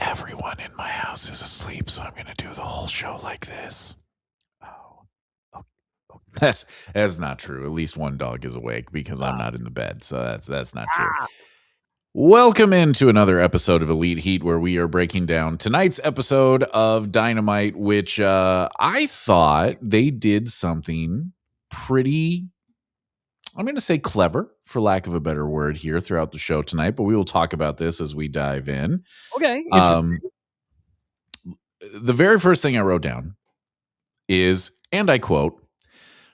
Everyone in my house is asleep, so I'm going to do the whole show like this. Oh. That's not true. At least one dog is awake because I'm not in the bed, so that's not true. Ah. Welcome into another episode of Elite Heat, where we are breaking down tonight's episode of Dynamite, which I thought they did something pretty, I'm going to say clever, for lack of a better word, here throughout the show tonight, but we will talk about this as we dive in. Okay, interesting. The very first thing I wrote down is, and I quote,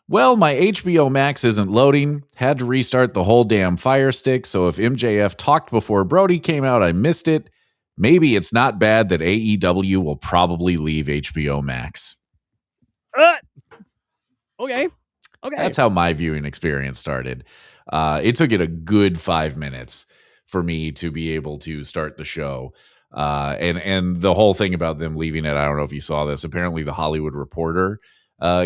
"Well, my HBO Max isn't loading. Had to restart the whole damn Fire Stick, so if MJF talked before Brody came out, I missed it. Maybe it's not bad that AEW will probably leave HBO Max." Okay. That's how my viewing experience started. It took it a good 5 minutes for me to be able to start the show. And the whole thing about them leaving it, I don't know if you saw this. Apparently, the Hollywood Reporter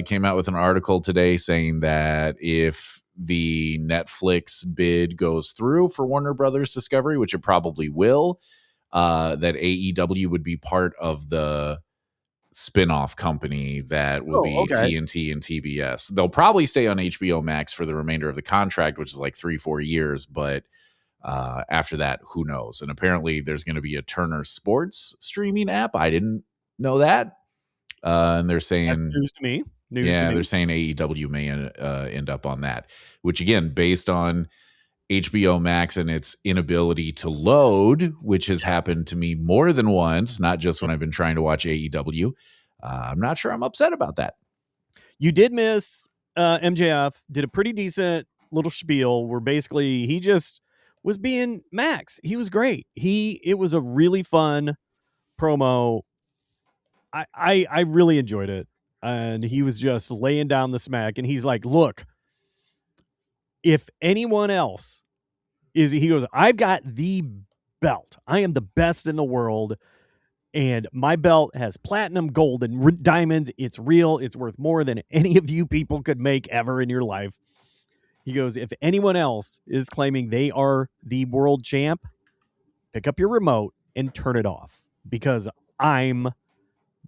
came out with an article today saying that if the Netflix bid goes through for Warner Brothers Discovery, which it probably will, that AEW would be part of the spin-off company that will be TNT and TBS. They'll probably stay on HBO Max for the remainder of the contract, which is like 3-4 years, but after that, who knows? And apparently there's going to be a Turner Sports streaming app. I didn't know that. And they're saying, that's news to me. They're saying AEW may end up on that, which again, based on HBO Max and its inability to load, which has happened to me more than once, not just when I've been trying to watch AEW. I'm not sure I'm upset about that. You did miss MJF, did a pretty decent little spiel where basically he just was being Max. He was great. It was a really fun promo. I really enjoyed it. And he was just laying down the smack. And he's like, look, if anyone else he goes, I've got the belt. I am the best in the world. And my belt has platinum, gold, and diamonds. It's real. It's worth more than any of you people could make ever in your life. He goes, if anyone else is claiming they are the world champ, pick up your remote and turn it off because I'm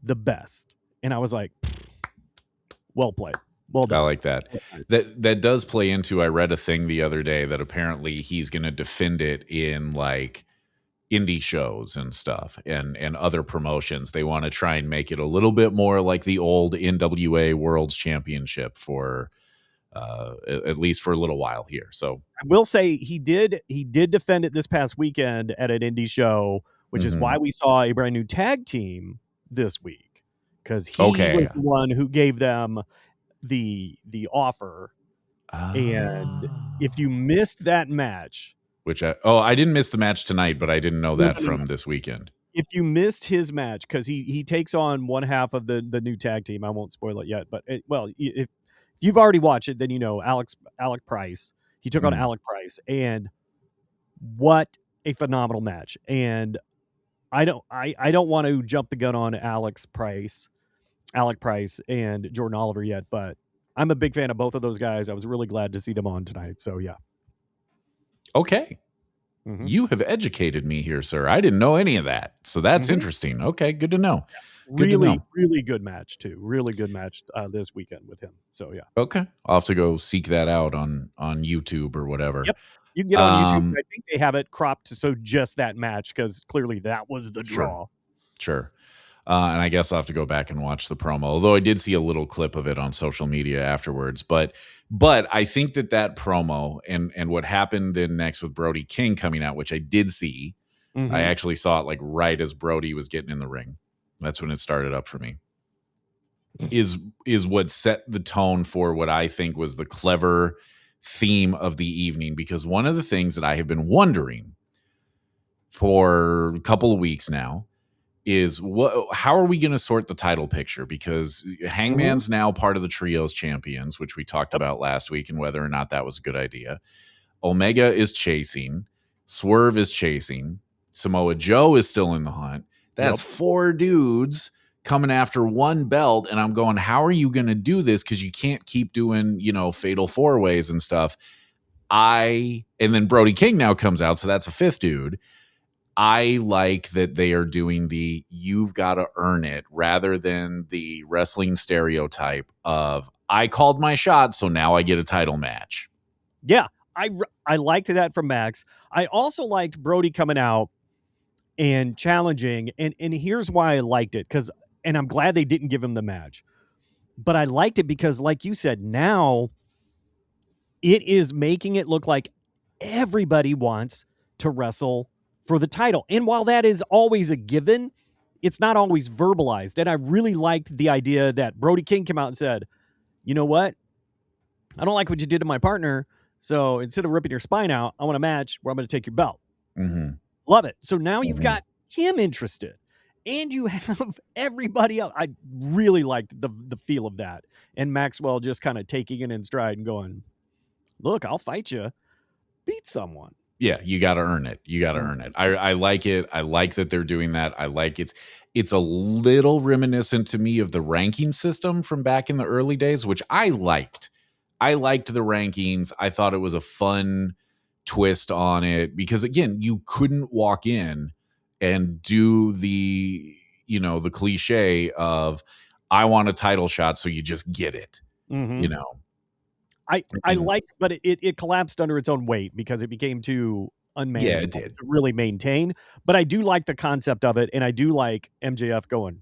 the best. And I was like, well played. Well done. I like that. Nice. That does play into, I read a thing the other day that apparently he's going to defend it in like indie shows and stuff and other promotions. They want to try and make it a little bit more like the old NWA World's Championship for at least for a little while here. So I will say he did defend it this past weekend at an indie show, which is why we saw a brand new tag team this week, because he was the one who gave them the offer. And if you missed that match, which I didn't miss the match tonight, but I didn't know that from this weekend. If you missed his match, because he takes on one half of the new tag team, I won't spoil it yet, but if you've already watched it, then you know Alec Price. He took on Alec Price, and what a phenomenal match. And I don't want to jump the gun on Alec Price and Jordan Oliver yet, but I'm a big fan of both of those guys. I was really glad to see them on tonight. So yeah. Okay. You have educated me here, sir. I didn't know any of that. So that's interesting. Okay, good to know. Really good match too. Really good match this weekend with him. So yeah. Okay. I'll have to go seek that out on YouTube or whatever. Yep. You can get on YouTube. I think they have it cropped so just that match, because clearly that was the draw. Sure. And I guess I'll have to go back and watch the promo, although I did see a little clip of it on social media afterwards. But I think that promo and what happened then next with Brody King coming out, which I did see, I actually saw it like right as Brody was getting in the ring. That's when it started up for me. Is what set the tone for what I think was the clever theme of the evening, because one of the things that I have been wondering for a couple of weeks now is how are we going to sort the title picture? Because Hangman's now part of the Trios Champions, which we talked about last week, and whether or not that was a good idea. Omega is chasing. Swerve is chasing. Samoa Joe is still in the hunt. That's 4 dudes coming after one belt. And I'm going, how are you going to do this? Because you can't keep doing, fatal 4-ways and stuff. And then Brody King now comes out. So that's a 5th dude. I like that they are doing the you've got to earn it rather than the wrestling stereotype of I called my shot, so now I get a title match. Yeah, I liked that from Max. I also liked Brody coming out and challenging, and here's why I liked it, and I'm glad they didn't give him the match. But I liked it because, like you said, now it is making it look like everybody wants to wrestle for the title. And while that is always a given, it's not always verbalized. And I really liked the idea that Brody King came out and said, you know what? I don't like what you did to my partner. So instead of ripping your spine out, I want a match where I'm going to take your belt. Mm-hmm. Love it. So now you've got him interested. And you have everybody else. I really liked the feel of that. And Maxwell just kind of taking it in stride and going, look, I'll fight you. Beat someone. Yeah, you got to earn it. You got to earn it. I like it. I like that they're doing that. I like it's a little reminiscent to me of the ranking system from back in the early days, which I liked. I liked the rankings. I thought it was a fun twist on it because, again, you couldn't walk in and do the cliche of I want a title shot, so you just get it. Mm-hmm. I liked, but it collapsed under its own weight because it became too unmanageable to really maintain. But I do like the concept of it, and I do like MJF going,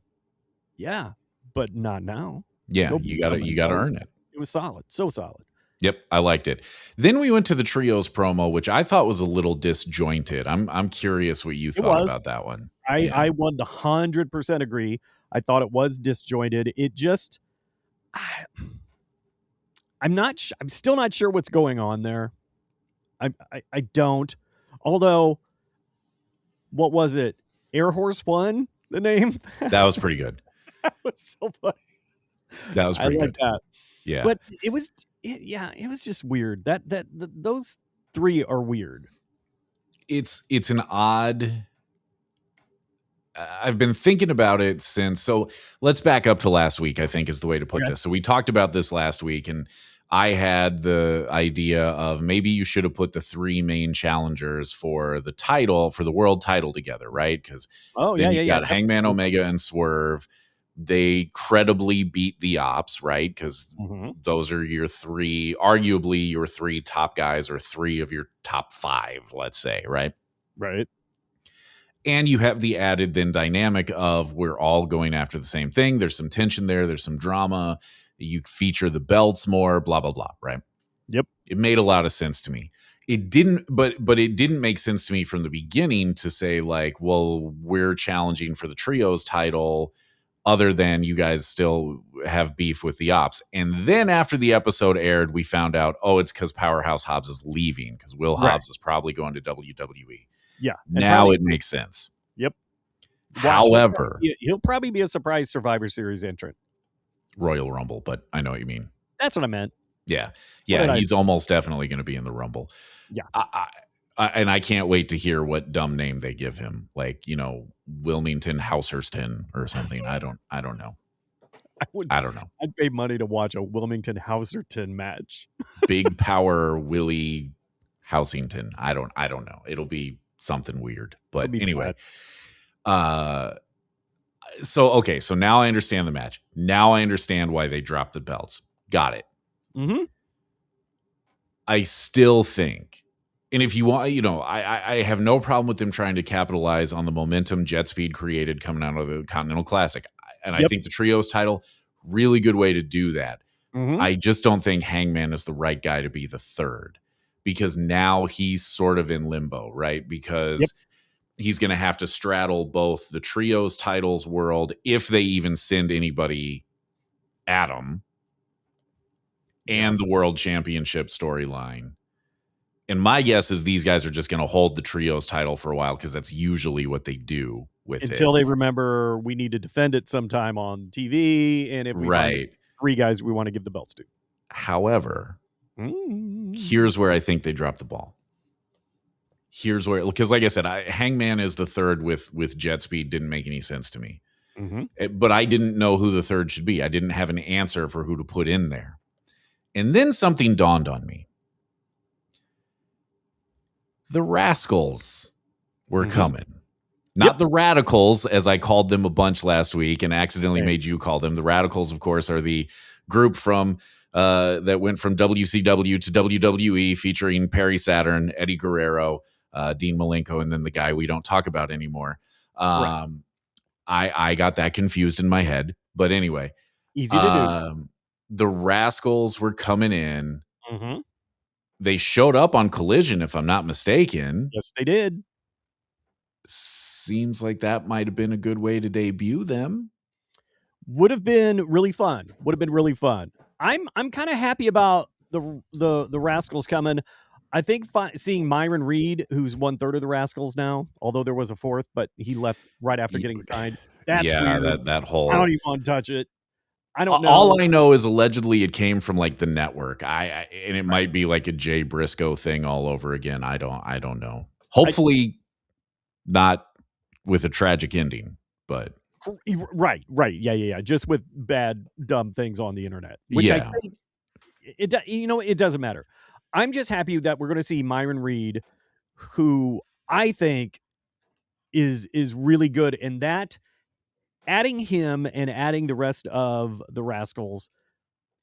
yeah, but not now. Yeah, you got to earn it. It was solid, so solid. Yep, I liked it. Then we went to the trios promo, which I thought was a little disjointed. I'm curious what you thought about that one. I 100% agree. I thought it was disjointed. It just, I'm still not sure what's going on there. I don't. Although, what was it? Air Horse One, the name? That was pretty good. That was so funny. That was pretty good. That. Yeah. But it was just weird. Those three are weird. It's an odd. I've been thinking about it since. So let's back up to last week, I think is the way to put this. So we talked about this last week, and I had the idea of maybe you should have put the three main challengers for the title, for the world title together, right? Because you got Hangman, Omega, and Swerve. They credibly beat the Ops, right? Because those are your three, arguably your three top guys, or three of your top five, let's say, right? Right. And you have the added then dynamic of we're all going after the same thing. There's some tension there. There's some drama. You feature the belts more, blah, blah, blah, right? Yep. It made a lot of sense to me. It didn't, but it didn't make sense to me from the beginning to say like, well, we're challenging for the trios title other than you guys still have beef with the Ops. And then after the episode aired, we found out, it's because Powerhouse Hobbs is leaving because Will Hobbs is probably going to WWE. Yeah. Now it makes sense. Yep. However, he'll probably be a surprise Survivor Series entrant. Royal Rumble, but I know what you mean. That's what I meant. Yeah. Yeah. He's almost definitely going to be in the Rumble. Yeah. And I can't wait to hear what dumb name they give him. Like, Wilmington Houserston or something. I don't know. I don't know. I'd pay money to watch a Wilmington Houserton match. Big Power Willie Housington. I don't know. It'll be something weird. But anyway. So now I understand the match. Now I understand why they dropped the belts. Got it. Mm-hmm. I still think, and if you want, I have no problem with them trying to capitalize on the momentum Jet Speed created coming out of the Continental Classic. And I think the trios title, really good way to do that. Mm-hmm. I just don't think Hangman is the right guy to be the third, because now he's sort of in limbo, right? Because he's going to have to straddle both the trios titles world, if they even send anybody at him, and the world championship storyline. And my guess is these guys are just going to hold the trios title for a while, because that's usually what they do with it. Until they remember we need to defend it sometime on TV. And if we find three guys we want to give the belts to. However, here's where I think they dropped the ball. Here's where, because like I said, Hangman is the third with Jet Speed didn't make any sense to me. But I didn't know who the third should be. I didn't have an answer for who to put in there. And then something dawned on me. The Rascals were coming. Not the Radicals, as I called them a bunch last week and accidentally Hey. made you call them. The Radicals, of course, are the group from that went from WCW to WWE, featuring Perry Saturn, Eddie Guerrero, Dean Malenko, and then the guy we don't talk about anymore. I got that confused in my head, but anyway, easy to do. The Rascals were coming in. Mm-hmm. They showed up on Collision, if I'm not mistaken. Yes, they did. Seems like that might have been a good way to debut them. Would have been really fun. I'm kind of happy about the Rascals coming. I think seeing Myron Reed, who's 1/3 of the Rascals now, although there was a fourth, but he left right after getting signed. That's weird. That whole. I don't even want to touch it. I don't know. All I know is allegedly it came from like the network. And it might be like a Jay Briscoe thing all over again. I don't know. Hopefully not with a tragic ending, but right. Yeah. Just with bad, dumb things on the internet, which I think it doesn't matter. I'm just happy that we're going to see Myron Reed, who I think is really good, and that adding him and adding the rest of the Rascals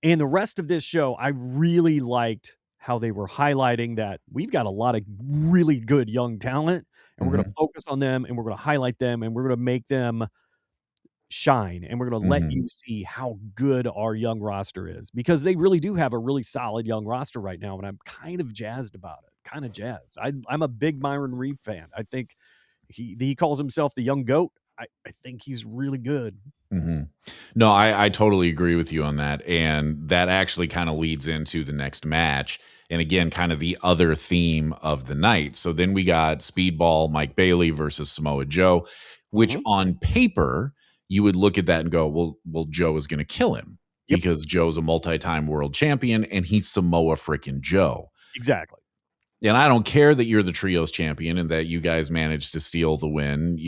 and the rest of this show, I really liked how they were highlighting that we've got a lot of really good young talent, and we're going to focus on them, and we're going to highlight them, and we're going to make them shine, and we're going to let you see how good our young roster is, because they really do have a really solid young roster right now, and I'm kind of jazzed about it. I'm a big Myron Reed fan. I think he calls himself the young GOAT. I think he's really good. No, I totally agree with you on that. And that actually kind of leads into the next match. And again, kind of the other theme of the night. So then we got Speedball Mike Bailey versus Samoa Joe, which on paper, you would look at that and go, well, Joe is going to kill him because Joe's a multi-time world champion and he's Samoa freaking Joe. Exactly. And I don't care that you're the trios champion and that you guys managed to steal the win,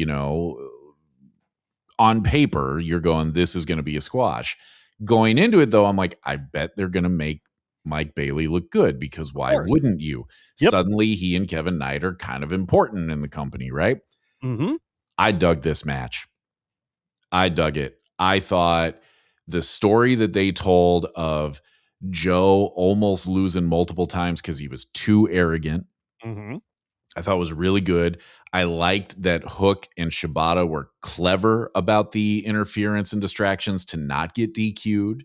on paper, you're going, this is going to be a squash. Going into it, though, I'm like, I bet they're going to make Mike Bailey look good, because why wouldn't you? Suddenly, he and Kevin Knight are kind of important in the company, right? I dug this match. I dug it. I thought the story that they told of Joe almost losing multiple times because he was too arrogant, I thought was really good. I liked that Hook and Shibata were clever about the interference and distractions to not get DQ'd.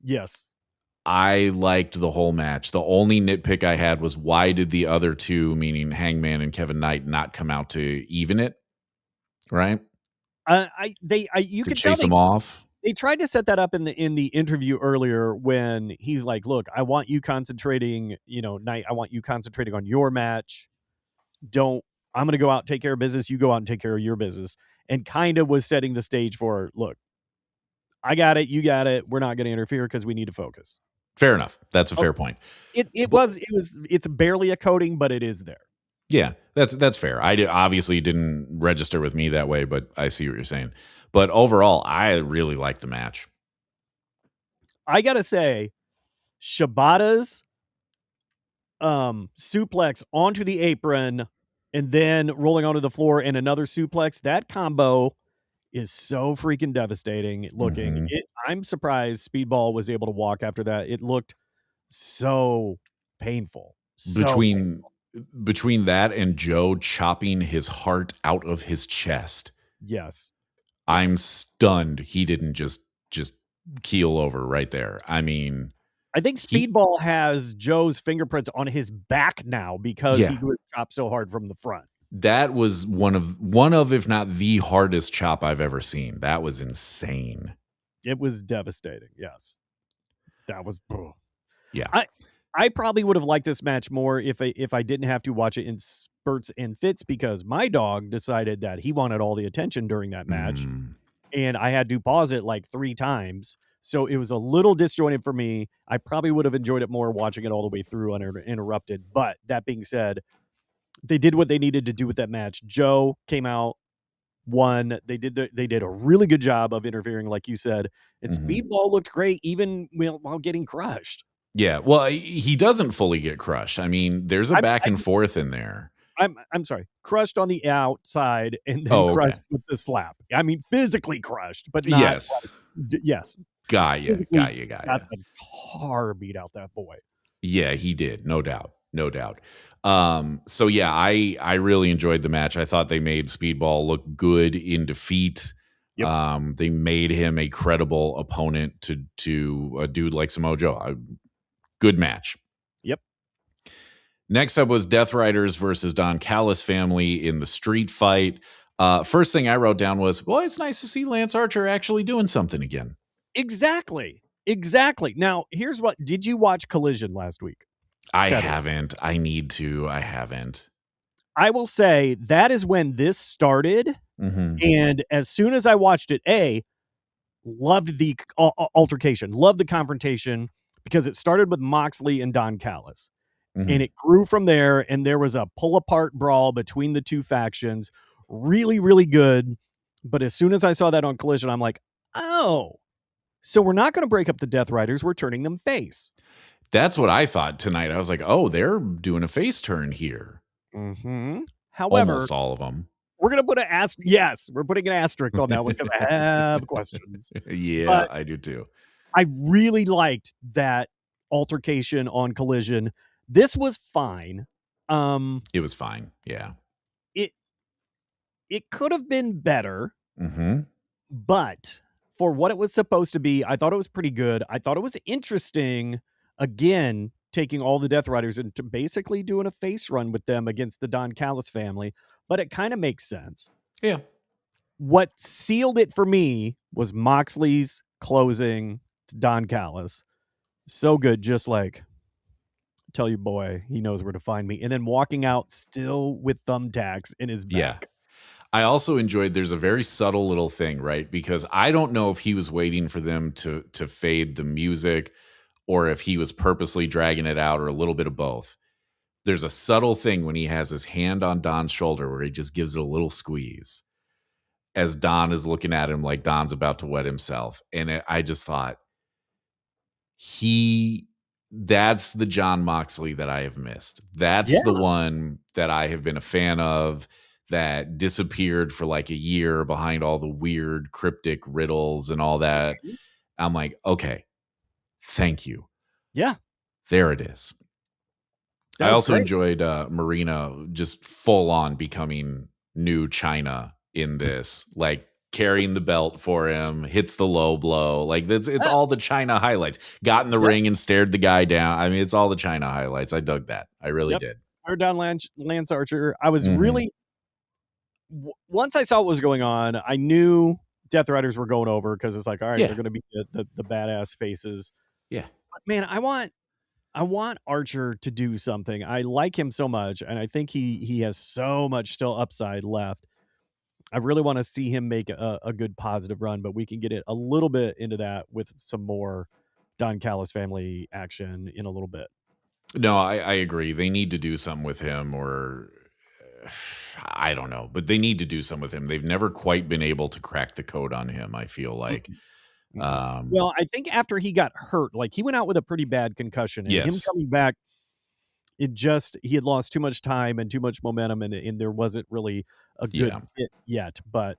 Yes. I liked the whole match. The only nitpick I had was, why did the other two, meaning Hangman and Kevin Knight, not come out to even it? Right? You could chase them off. They tried to set that up in the interview earlier when he's like, look, I want you concentrating, Knight, I want you concentrating on your match. I'm going to go out and take care of business. You go out and take care of your business. And kind of was setting the stage for, look, I got it. You got it. We're not going to interfere because we need to focus. Fair enough. That's a fair point. It's barely a coding, but it is there. Yeah, that's fair. Obviously didn't register with me that way, but I see what you're saying. But overall, I really like the match. I got to say, Shibata's suplex onto the apron and then rolling onto the floor and another suplex, that combo is so freaking devastating looking. I'm surprised Speedball was able to walk after that. It looked so painful. Between that and Joe chopping his heart out of his chest. Yes. I'm stunned he didn't just keel over right there. I mean, I think Speedball has Joe's fingerprints on his back now because he was chopped so hard from the front. That was one of, if not the hardest chop I've ever seen. That was insane. It was devastating. Yes. That was, yeah. I probably would have liked this match more if I didn't have to watch it in spurts and fits, because my dog decided that he wanted all the attention during that match. And I had to pause it like 3 times. So it was a little disjointed for me. I probably would have enjoyed it more watching it all the way through uninterrupted. But that being said, they did what they needed to do with that match. Joe came out, won. They did a really good job of interfering, like you said. And Speedball looked great, even while getting crushed. Yeah, well, he doesn't fully get crushed. I mean, there's a back and forth in there. I'm sorry, crushed on the outside and then Oh, okay. crushed with the slap. I mean, physically crushed, but not Yes. yes. Got you. Physically got the car beat out that boy. Yeah, he did. No doubt. No doubt. So yeah, I really enjoyed the match. I thought they made Speedball look good in defeat. Yep. They made him a credible opponent to a dude like Samoa Joe. Good match. Yep. Next up was Death Riders versus Don Callis family in the street fight. First thing I wrote down was, well, it's nice to see Lance Archer actually doing something again. Exactly. Now, here's what, did you watch Collision last week? I haven't. I need to. I haven't. I will say that is when this started. Mm-hmm. And as soon as I watched it, loved the altercation, loved the confrontation, because it started with Moxley and Don Callis. Mm-hmm. And it grew from there, and there was a pull-apart brawl between the two factions. Really, really good. But as soon as I saw that on Collision, I'm like, oh, so we're not going to break up the Death Riders. We're turning them face. That's what I thought tonight. I was like, oh, they're doing a face turn here. Mm-hmm. However, almost all of them. We're going to put an asterisk. Yes, we're putting an asterisk on that one because I have questions. Yeah, but I do too. I really liked that altercation on Collision. This was fine. It was fine. Yeah. It could have been better. Mm-hmm. But for what it was supposed to be, I thought it was pretty good. I thought it was interesting, again, taking all the Death Riders and basically doing a face run with them against the Don Callis family. But it kind of makes sense. Yeah. What sealed it for me was Moxley's closing to Don Callis. So good, just like, tell your boy he knows where to find me. And then walking out still with thumbtacks in his back. Yeah. I also enjoyed, there's a very subtle little thing, right? Because I don't know if he was waiting for them to fade the music or if he was purposely dragging it out or a little bit of both. There's a subtle thing when he has his hand on Don's shoulder where he just gives it a little squeeze as Don is looking at him like Don's about to wet himself. And I just thought, that's the John Moxley that I have missed. That's the one that I have been a fan of, that disappeared for like a year behind all the weird cryptic riddles and all that. I'm like, okay, thank you. Yeah. There it is. I also enjoyed Marina just full on becoming new China in this, like carrying the belt for him, hits the low blow. Like it's all the China highlights. Got in the ring and stared the guy down. I mean, it's all the China highlights. I dug that. I really did. Stared down Lance Archer. I was really, once I saw what was going on, I knew Death Riders were going over because it's like, all right, they're going to be the badass faces. Yeah. But man, I want Archer to do something. I like him so much, and I think he has so much still upside left. I really want to see him make a good positive run, but we can get it a little bit into that with some more Don Callis family action in a little bit. No, I agree. They need to do something with him, or I don't know, but they need to do something with him. They've never quite been able to crack the code on him, I feel like. Well, I think after he got hurt, like he went out with a pretty bad concussion, and him coming back, he had lost too much time and too much momentum, and there wasn't really a good fit yet. But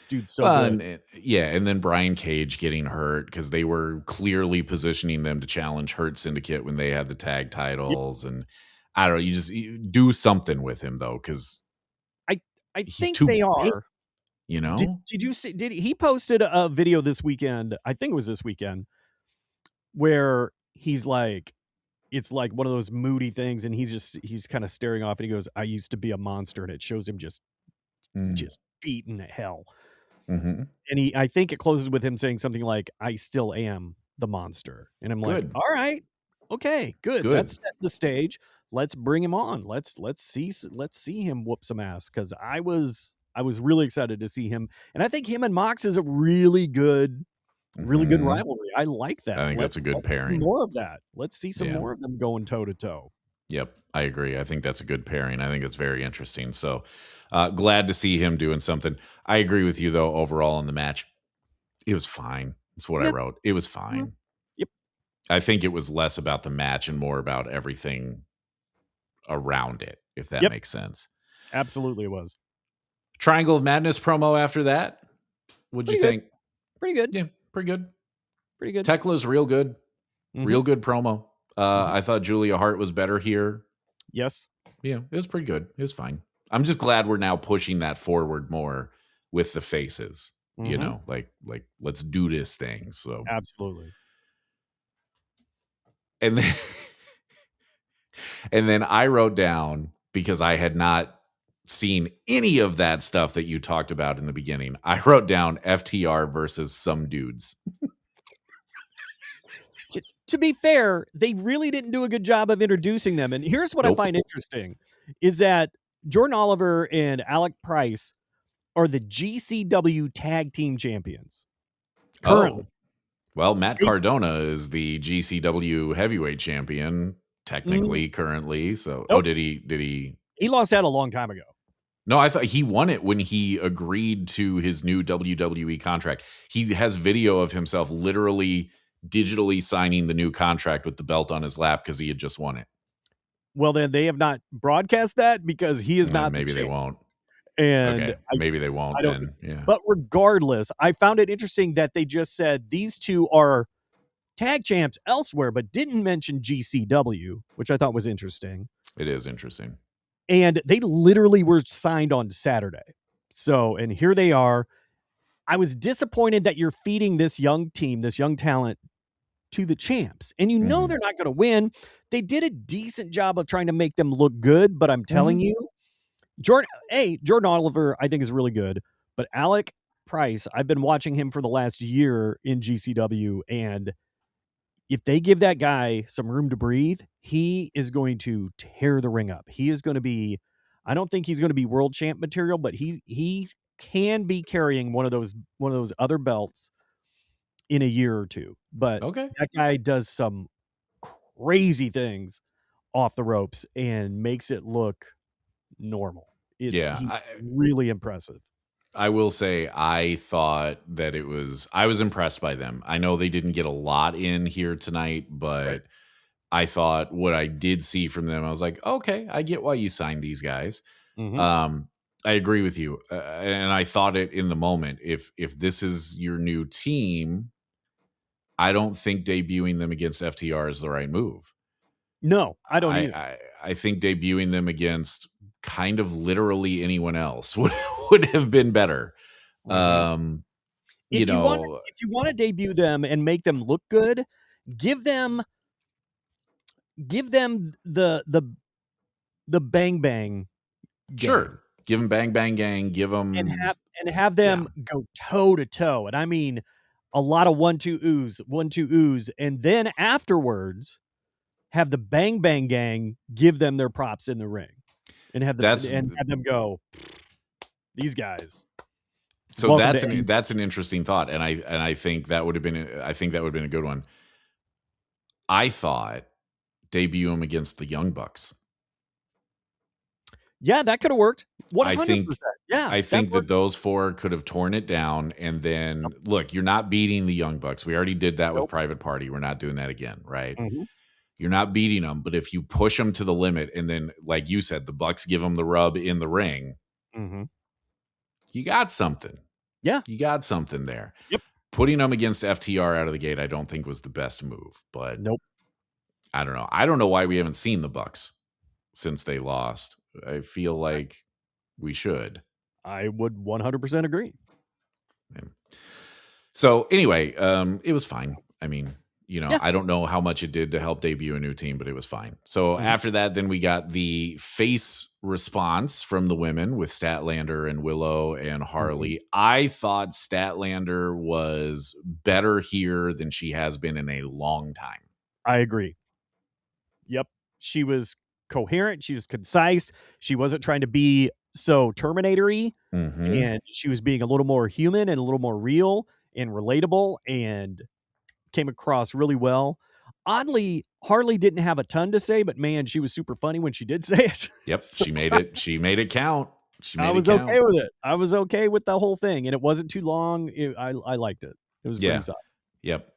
dude, so good. And then Brian Cage getting hurt because they were clearly positioning them to challenge Hurt Syndicate when they had the tag titles, and I don't know. You do something with him though, because I think they are. You know, did you see? Did he posted a video this weekend? I think it was this weekend, where he's like, it's like one of those moody things, and he's kind of staring off, and he goes, "I used to be a monster," and it shows him just beaten at hell. And I think it closes with him saying something like, "I still am the monster," and I'm like, "All right, okay, good. Let's set the stage. Let's bring him on. Let's see him whoop some ass," because I was really excited to see him, and I think him and Mox is a really good rivalry. I like that. I think that's a good pairing. More of that. Let's see some more of them going toe to toe. Yep, I agree. I think that's a good pairing. I think it's very interesting. So glad to see him doing something. I agree with you though. Overall in the match, it was fine. That's what I wrote. It was fine. Yep. I think it was less about the match and more about everything around it. if that makes sense. Absolutely it was. Triangle of Madness promo after that. What'd you think? Pretty good. Yeah, pretty good. Pretty good. Tekla's real good. Real good promo. I thought Julia Hart was better here. Yes. Yeah, it was pretty good. It was fine. I'm just glad we're now pushing that forward more with the faces. You know, like let's do this thing. So absolutely. And then and then I wrote down, because I had not seen any of that stuff that you talked about in the beginning. I wrote down FTR versus some dudes. To be fair, they really didn't do a good job of introducing them. And here's what I find interesting is that Jordan Oliver and Alec Price are the GCW tag team champions currently. Well, Matt Cardona is the GCW heavyweight champion technically currently. So, did he? He lost that a long time ago. No, I thought he won it when he agreed to his new WWE contract. He has video of himself literally digitally signing the new contract with the belt on his lap because he had just won it. Well, then they have not broadcast that because he is not. Maybe they won't. And maybe they won't then. Yeah. But regardless, I found it interesting that they just said these two are tag champs elsewhere, but didn't mention GCW, which I thought was interesting. It is interesting. And they literally were signed on Saturday. So, and here they are. I was disappointed that you're feeding this young team, this young talent to the champs. And you know they're not going to win. They did a decent job of trying to make them look good, but I'm telling you, Jordan Oliver, I think is really good. But Alec Price, I've been watching him for the last year in GCW, and if they give that guy some room to breathe, he is going to tear the ring up. He is going to be, I don't think he's going to be world champ material, but he can be carrying one of those other belts in a year or two. But that guy does some crazy things off the ropes and makes it look normal. He's really impressive. I will say I thought that I was impressed by them. I know they didn't get a lot in here tonight, but I thought what I did see from them, I was like, okay, I get why you signed these guys. I agree with you. And I thought it in the moment. If this is your new team, I don't think debuting them against FTR is the right move. No, I don't either. I think debuting them against kind of literally anyone else would have been better. If you want to debut them and make them look good, give them the Bang Bang gang. Sure. Give them Bang Bang Gang, give them and have them go toe to toe. And I mean a lot of 1-2 oohs, and then afterwards have the Bang Bang Gang give them their props in the ring. And have them go, these guys. So that's an interesting thought, and I think that would have been a good one. I thought debut him against the Young Bucks. Yeah, that could have worked. 100%. I think that those four could have torn it down, and then look, you're not beating the Young Bucks. We already did that with Private Party. We're not doing that again, right? You're not beating them, but if you push them to the limit, and then, like you said, the Bucks give them the rub in the ring, you got something. Yeah. You got something there. Yep. Putting them against FTR out of the gate, I don't think was the best move, but I don't know. I don't know why we haven't seen the Bucks since they lost. I feel like we should. I would 100% agree. So anyway, it was fine. I mean, I don't know how much it did to help debut a new team, but it was fine. So after that, then we got the face response from the women with Statlander and Willow and Harley. I thought Statlander was better here than she has been in a long time. I agree. Yep. She was coherent. She was concise. She wasn't trying to be so Terminator-y, and she was being a little more human and a little more real and relatable, and came across really well. Oddly, Harley didn't have a ton to say, but man, she was super funny when she did say it. Yep, she made it. She made it count. I was okay with it. I was okay with the whole thing, and it wasn't too long. I liked it. It was pretty solid. Yep.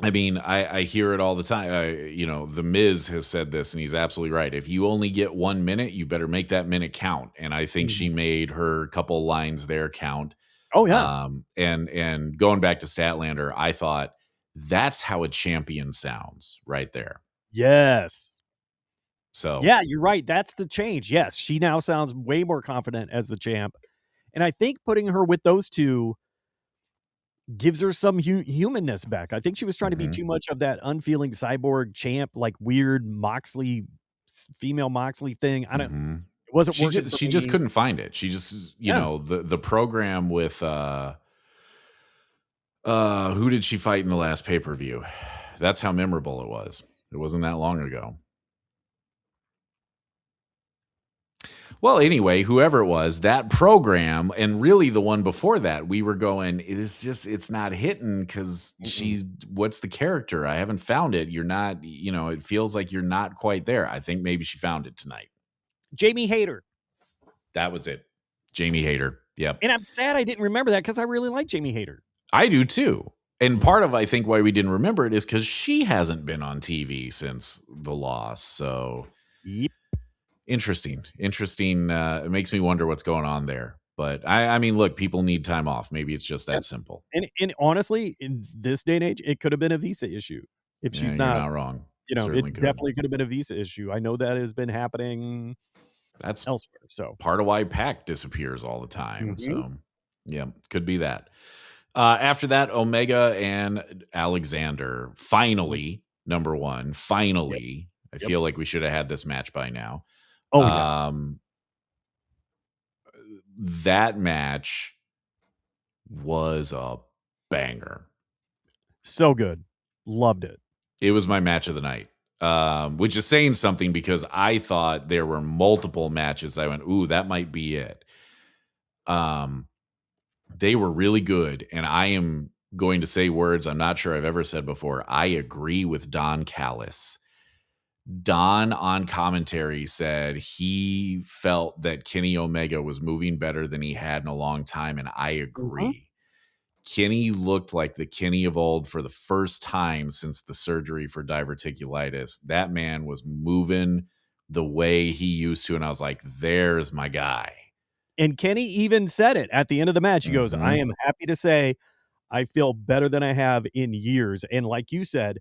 I mean, I hear it all the time. The Miz has said this, and he's absolutely right. If you only get 1 minute, you better make that minute count. And I think she Mhm. made her couple lines there count. Oh, yeah. And going back to Statlander, I thought that's how a champion sounds right there. Yes. So Yeah, you're right. That's the change. Yes, she now sounds way more confident as the champ. And I think putting her with those two gives her some humanness back. I think she was trying to be mhm. too much of that unfeeling cyborg champ, like weird Moxley, female Moxley thing. It Mhm. wasn't She working just for she just me. couldn't find it. She just, Yeah. the program with who did she fight in the last pay-per-view? That's how memorable it was. It wasn't that long ago. Well, anyway, whoever it was, that program, and really the one before that, we were going, it's not hitting because Mm-mm. what's the character? I haven't found it. You're not, it feels like you're not quite there. I think maybe she found it tonight. Jamie Hayter. That was it. Jamie Hayter. Yep. And I'm sad I didn't remember that because I really like Jamie Hayter. I do too. And Mhm. part of, I think, why we didn't remember it is because she hasn't been on TV since the loss. So Yep. interesting. It makes me wonder what's going on there. But I mean, look, people need time off. Maybe it's just Yep. that simple. And honestly, in this day and age, it could have been a visa issue. If Yeah, she's you're not, not wrong. it Certainly could. definitely could have been a visa issue. I know that has been happening That's elsewhere. So, part of why Pac disappears all the time. mhm. So, yeah, could be that. After that, Omega and Alexander finally number one. Yep. Finally, I Yep. feel like we should have had this match by now. Oh, yeah. Um, that match was a banger. So good. Loved it. It was my match of the night, which is saying something because I thought there were multiple matches. I went, ooh, that might be it. Um, they were really good, and I am going to say words I'm not sure I've ever said before. I agree with Don Callis. Don on commentary said he felt that Kenny Omega was moving better than he had in a long time, and I Mhm. agree. Kenny looked like the Kenny of old for the first time since the surgery for diverticulitis. That man was moving the way he used to, and I was like, there's my guy. And Kenny even said it at the end of the match. He goes, I Mhm. am happy to say I feel better than I have in years. And like you said,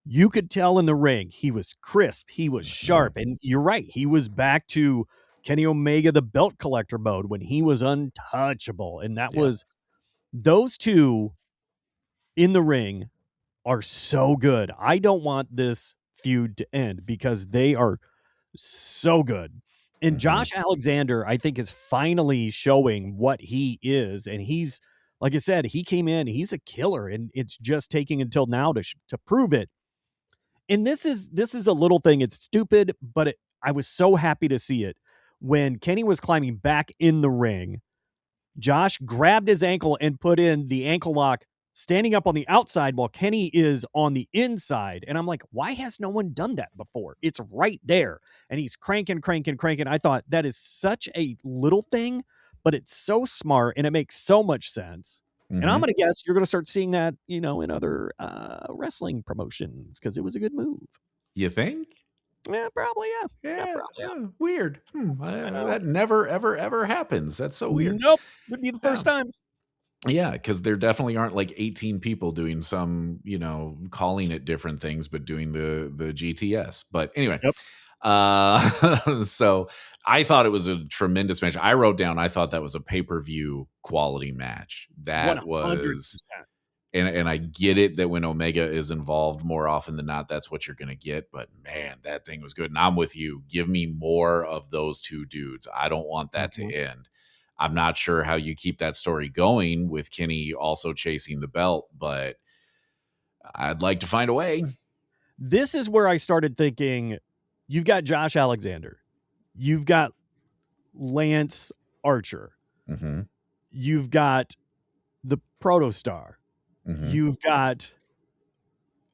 you could tell in the ring, he was crisp, he was Mhm. sharp. And you're right, he was back to Kenny Omega, the belt collector mode when he was untouchable. And that Yeah. was those two in the ring are so good. I don't want this feud to end because they are so good. And Mhm. Josh Alexander, I think, is finally showing what he is. And he's, like I said, he came in, he's a killer, and it's just taking until now to prove it. And this is a little thing. It's stupid, but I was so happy to see it when Kenny was climbing back in the ring. Josh grabbed his ankle and put in the ankle lock, standing up on the outside while Kenny is on the inside. And I'm like, why has no one done that before? It's right there. And he's cranking, cranking, cranking. I thought that is such a little thing, but it's so smart and it makes so much sense. And I'm Mhm. going to guess you're going to start seeing that, in other wrestling promotions because it was a good move. You think? Yeah, probably. Yeah. Yeah, Yeah, probably. Yeah. weird. I know. That never, ever, ever happens. That's so weird. Nope. Would be the Yeah. first time. Yeah, because there definitely aren't like 18 people doing some, calling it different things, but doing the GTS. But anyway, Yep. so I thought it was a tremendous match. I wrote down, I thought that was a pay-per-view quality match. That was 100%. and I get it that when Omega is involved more often than not, that's what you're going to get. But man, that thing was good. And I'm with you. Give me more of those two dudes. I don't want that to Mhm. end. I'm not sure how you keep that story going with Kenny also chasing the belt, but I'd like to find a way. This is where I started thinking, you've got Josh Alexander, you've got Lance Archer, Mm-hmm. you've got the Protostar, Mm-hmm. you've got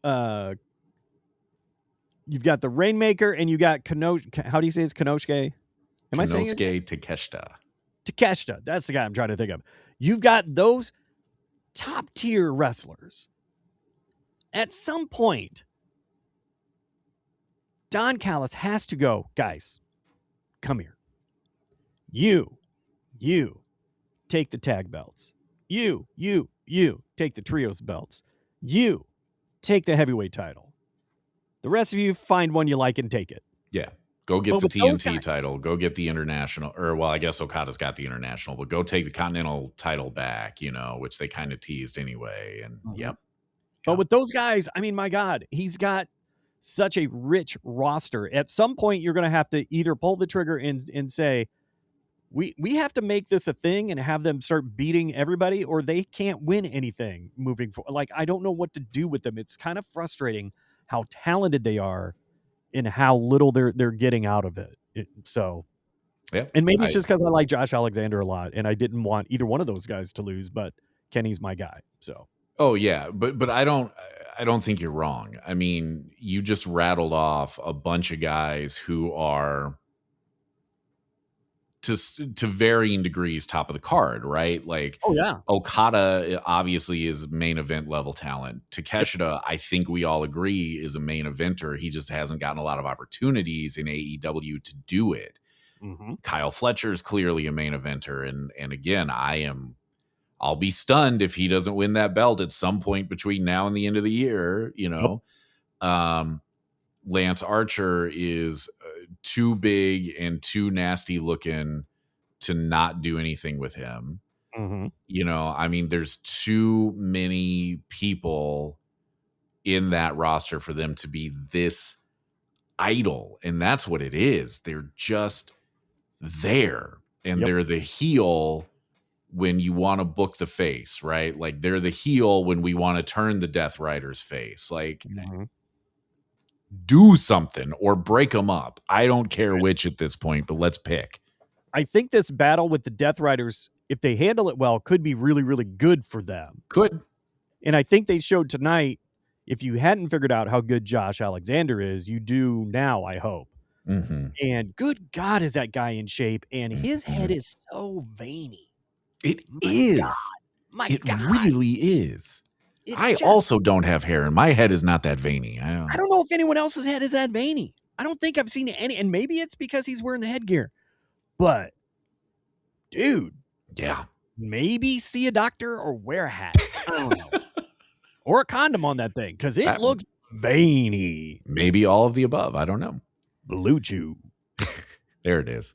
uh you've got the Rainmaker, and you got how do you say it's Konosuke? Am I saying his name? Konosuke Takeshita. Takeshita. That's the guy I'm trying to think of. You've got those top tier wrestlers. at some point, Don Callis has to go, guys, come here. You take the tag belts. You take the trios belts. You take the heavyweight title. The rest of you find one you like and take it. Yeah. Go get the TNT title. Go get the international. Or, well, I guess Okada's got the international, but go take the Continental title back, which they kind of teased anyway. And, yep. But with those guys, I mean, my God, he's got such a rich roster. At some point, you're going to have to either pull the trigger and say, we have to make this a thing and have them start beating everybody, or they can't win anything moving forward. Like, I don't know what to do with them. It's kind of frustrating how talented they are and how little they're getting out of it. Yeah. And maybe it's just because I like Josh Alexander a lot and I didn't want either one of those guys to lose, but Kenny's my guy. So. Oh yeah, but I don't think you're wrong. I mean, you just rattled off a bunch of guys who are to varying degrees top of the card, right? Like, oh yeah, Okada obviously is main event level talent. Takeshita, I think we all agree, is a main eventer. He just hasn't gotten a lot of opportunities in AEW to do it. Mm-hmm. Kyle Fletcher's clearly a main eventer, and again, I'll be stunned if he doesn't win that belt at some point between now and the end of the year. Lance Archer is too big and too nasty looking to not do anything with him. Mm-hmm. I mean, there's too many people in that roster for them to be this idle. And that's what it is. They're just there. And they're the heel when you want to book the face, right? Like, they're the heel when we want to turn the Death Rider's face. Like, do something or break them up. I don't care which at this point, but let's pick. I think this battle with the Death Riders, if they handle it well, could be really, really good for them. Could. And I think they showed tonight, if you hadn't figured out how good Josh Alexander is, you do now, I hope. Mm-hmm. And good God, is that guy in shape? And his head is so veiny. It is. It really is. I also don't have hair, and my head is not that veiny. I don't know if anyone else's head is that veiny. I don't think I've seen any, and maybe it's because he's wearing the headgear. But, dude. Yeah. Maybe see a doctor or wear a hat. I don't know. Or a condom on that thing, because it looks veiny. Maybe all of the above. I don't know. Blue Chew. There it is.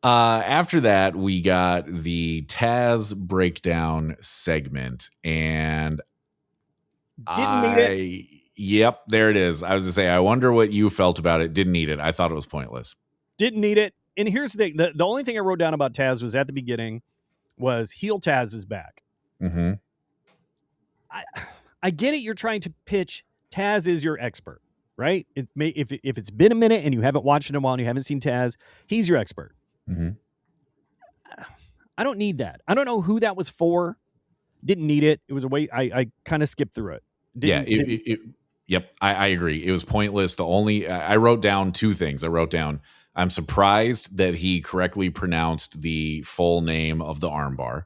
After that, we got the Taz breakdown segment, and didn't need it. Yep, there it is. I was going to say, I wonder what you felt about it. Didn't need it. I thought it was pointless. Didn't need it. And here's the thing. The only thing I wrote down about Taz was at the beginning was heel Taz is back. Mm-hmm. I get it. You're trying to pitch Taz is your expert, right? If it's been a minute and you haven't watched it in a while and you haven't seen Taz, he's your expert. Mm-hmm. I don't need that. I don't know who that was for. Didn't need it. It was a way. I kind of skipped through it. Yep. I agree. It was pointless. I wrote down two things. I wrote down, I'm surprised that he correctly pronounced the full name of the armbar,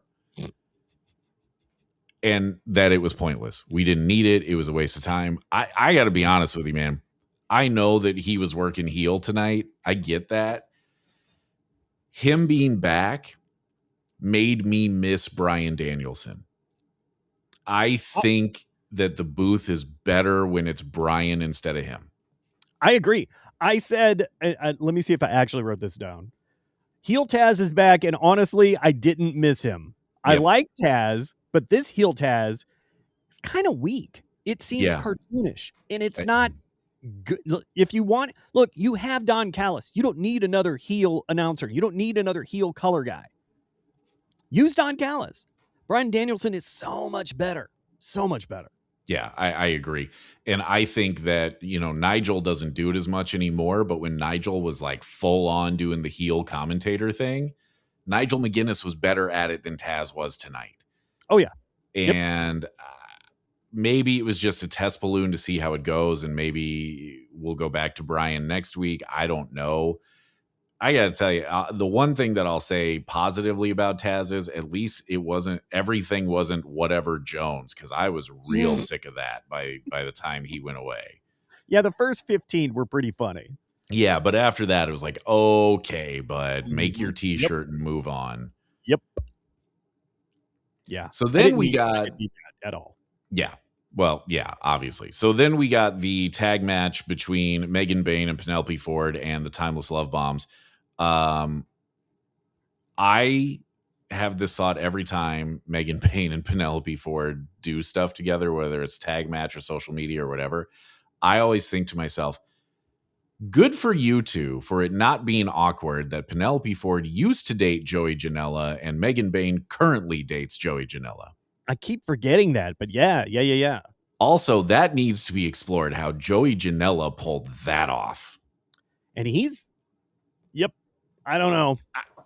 and that it was pointless. We didn't need it. It was a waste of time. I got to be honest with you, man. I know that he was working heel tonight. I get that. Him being back made me miss Bryan Danielson. I think that the booth is better when it's Bryan instead of him. I agree. I said, let me see if I actually wrote this down. Heel Taz is back, and honestly, I didn't miss him. Yep. I like Taz, but this heel Taz is kind of weak. It seems cartoonish, and it's not good. If you want, look, you have Don Callis. You don't need another heel announcer. You don't need another heel color guy. Use Don Callis. Bryan Danielson is so much better. So much better. Yeah, I agree. And I think that, Nigel doesn't do it as much anymore, but when Nigel was like full on doing the heel commentator thing, Nigel McGuinness was better at it than Taz was tonight. Oh, yeah. And maybe it was just a test balloon to see how it goes, and maybe we'll go back to Bryan next week. I don't know. I got to tell you, the one thing that I'll say positively about Taz is at least everything wasn't whatever Jones, because I was real sick of that by the time he went away. Yeah, the first 15 were pretty funny. Yeah, but after that, it was like, okay, bud, make your T-shirt and move on. Yep. Yeah. So then we got at all. Yeah. Well, yeah, obviously. So then we got the tag match between Megan Bayne and Penelope Ford and the Timeless Love Bombs. I have this thought every time Megan Bayne and Penelope Ford do stuff together, whether it's tag match or social media or whatever. I always think to myself, good for you two for it not being awkward that Penelope Ford used to date Joey Janela and Megan Bayne currently dates Joey Janela. I keep forgetting that, but yeah. Also, that needs to be explored, how Joey Janela pulled that off. And I don't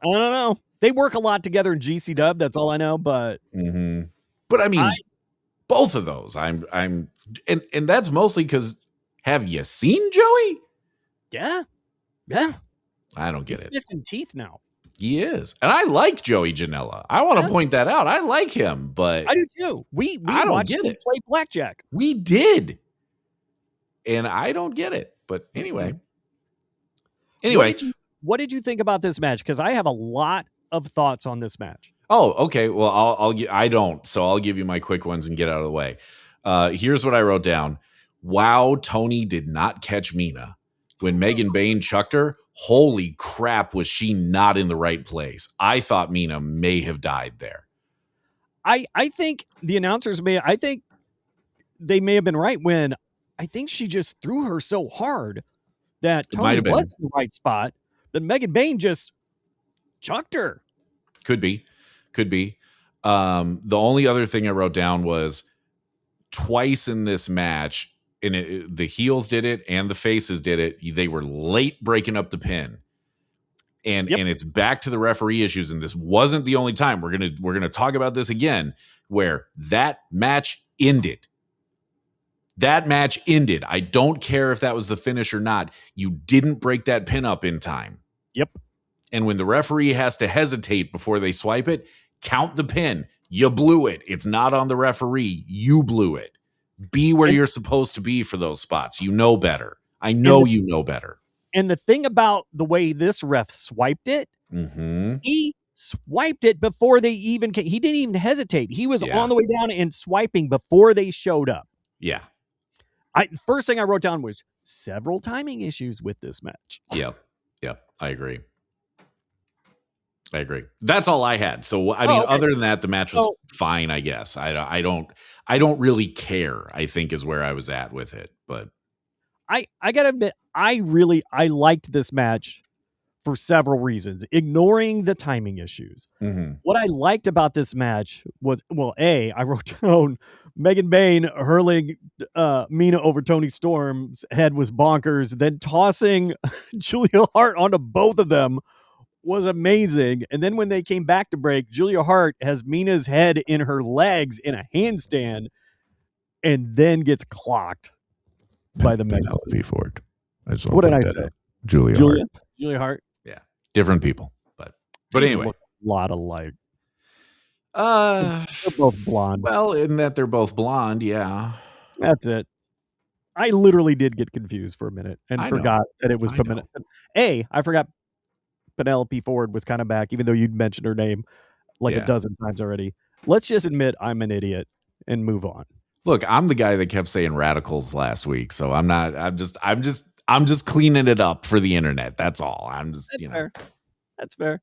know. They work a lot together in GC Dub. That's all I know. But but I mean, both of those, and that's mostly because, have you seen Joey? Yeah. I don't get it. He's missing teeth now. He is, and I like Joey Janela. I want to point that out. I like him, but I do too. We watched him play blackjack. We did, and I don't get it. But anyway. What did you think about this match? Because I have a lot of thoughts on this match. Oh, okay. Well, I don't. So I'll give you my quick ones and get out of the way. Here's what I wrote down. Wow, Tony did not catch Mina when Megan Bayne chucked her. Holy crap, was she not in the right place? I thought Mina may have died there. I think the announcers I think they may have been right when I think she just threw her so hard that Tony was in the right spot, but Megan Bayne just chucked her. Could be. The only other thing I wrote down was twice in this match, and the heels did it and the faces did it. They were late breaking up the pin, and it's back to the referee issues. And this wasn't the only time. We're gonna talk about this again, where that match ended. I don't care if that was the finish or not. You didn't break that pin up in time. Yep. And when the referee has to hesitate before they swipe it, count the pin. You blew it. It's not on the referee. You blew it. Be where you're supposed to be for those spots. You know better. I know you know better. And the thing about the way this ref swiped it, he swiped it before they even came. He didn't even hesitate. He was on the way down and swiping before they showed up. Yeah. First thing I wrote down was several timing issues with this match. Yep. I agree. That's all I had. So I mean, other than that, the match was fine, I guess. I don't really care, I think, is where I was at with it. But I gotta admit, I liked this match for several reasons, ignoring the timing issues. What I liked about this match was, I wrote down Megan Bayne hurling Mina over Toni Storm's head was bonkers. Then tossing Julia Hart onto both of them was amazing. And then when they came back to break, Julia Hart has Mina's head in her legs in a handstand and then gets clocked by the Penelope Ford. What did I say? Julia Hart. Yeah. Different people. But anyway. A lot alike. They're both blonde. Well, in that they're both blonde, yeah. That's it. I literally did get confused for a minute and forgot that it was I forgot Penelope Ford was kind of back, even though you'd mentioned her name like a dozen times already. Let's just admit I'm an idiot and move on. Look, I'm the guy that kept saying radicals last week, so I'm just cleaning it up for the internet. That's all. Fair. That's fair.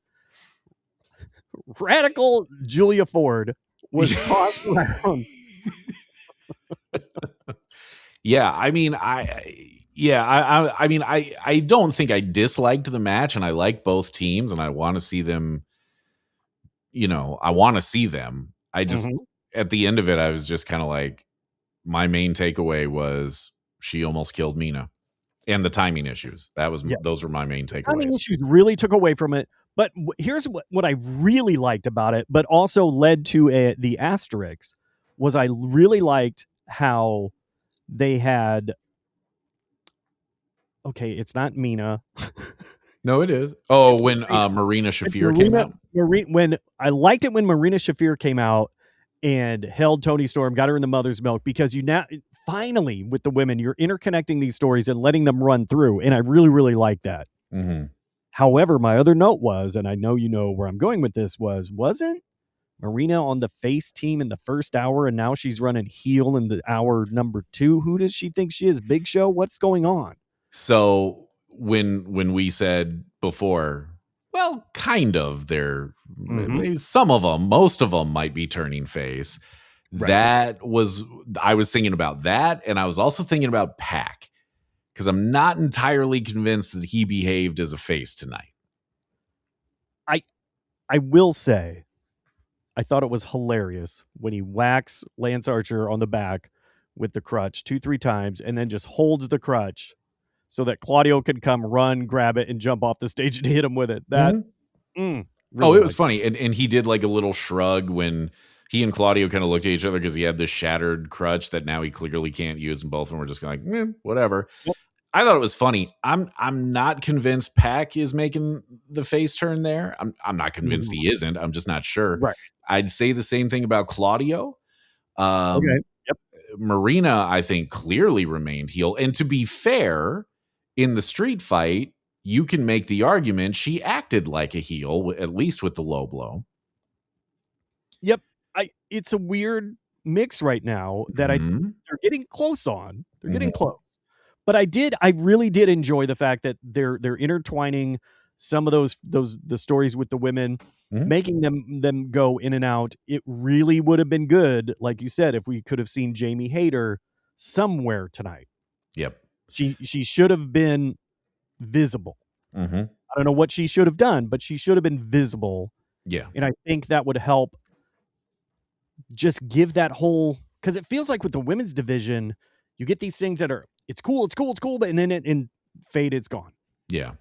Radical Julia Ford was tossed around. Yeah, I mean, I don't think I disliked the match, and I like both teams, and I want to see them. I want to see them. I just at the end of it, I was just kind of like, my main takeaway was she almost killed Mina, and the timing issues. Those were my main takeaways. Timing issues really took away from it. But here's what I really liked about it, but also led to the asterisk, was I really liked how they had, it's not Mina. No, it is. Oh, It's when Marina. Marina Shafir came out. When I liked it when Marina Shafir came out and held Toni Storm, got her in the mother's milk, because you now finally with the women, you're interconnecting these stories and letting them run through. And I really, really like that. Mm-hmm. However, my other note was, and I know you know where I'm going with this, wasn't Marina on the face team in the first hour, and now she's running heel in the hour number 2? Who does she think she is? Big Show? What's going on? So when we said before, well, kind of, they're some of them, most of them might be turning face. Right. I was thinking about that, and I was also thinking about Pac, because I'm not entirely convinced that he behaved as a face tonight. I will say, I thought it was hilarious when he whacks Lance Archer on the back with the crutch 2-3 times and then just holds the crutch so that Claudio can come, run, grab it, and jump off the stage and hit him with it. That really it was funny. And he did like a little shrug when he and Claudio kind of looked at each other because he had this shattered crutch that now he clearly can't use, and both of them were just like, whatever. Yep. I thought it was funny. I'm not convinced Pac is making the face turn there. I'm not convinced he isn't. I'm just not sure. Right. I'd say the same thing about Claudio. Okay. Yep. Marina, I think, clearly remained heel. And to be fair, in the street fight, you can make the argument she acted like a heel, at least with the low blow. Yep. It's a weird mix right now that I think they're getting close on. They're getting close. But I really did enjoy the fact that they're intertwining some of the stories with the women, making them go in and out. It really would have been good, like you said, if we could have seen Jamie Hayter somewhere tonight. Yep. She should have been visible. I don't know what she should have done, but she should have been visible. Yeah. And I think that would help just give that whole, because it feels like with the women's division, you get these things that are, it's cool, but and then in Fade, it's gone. Yeah.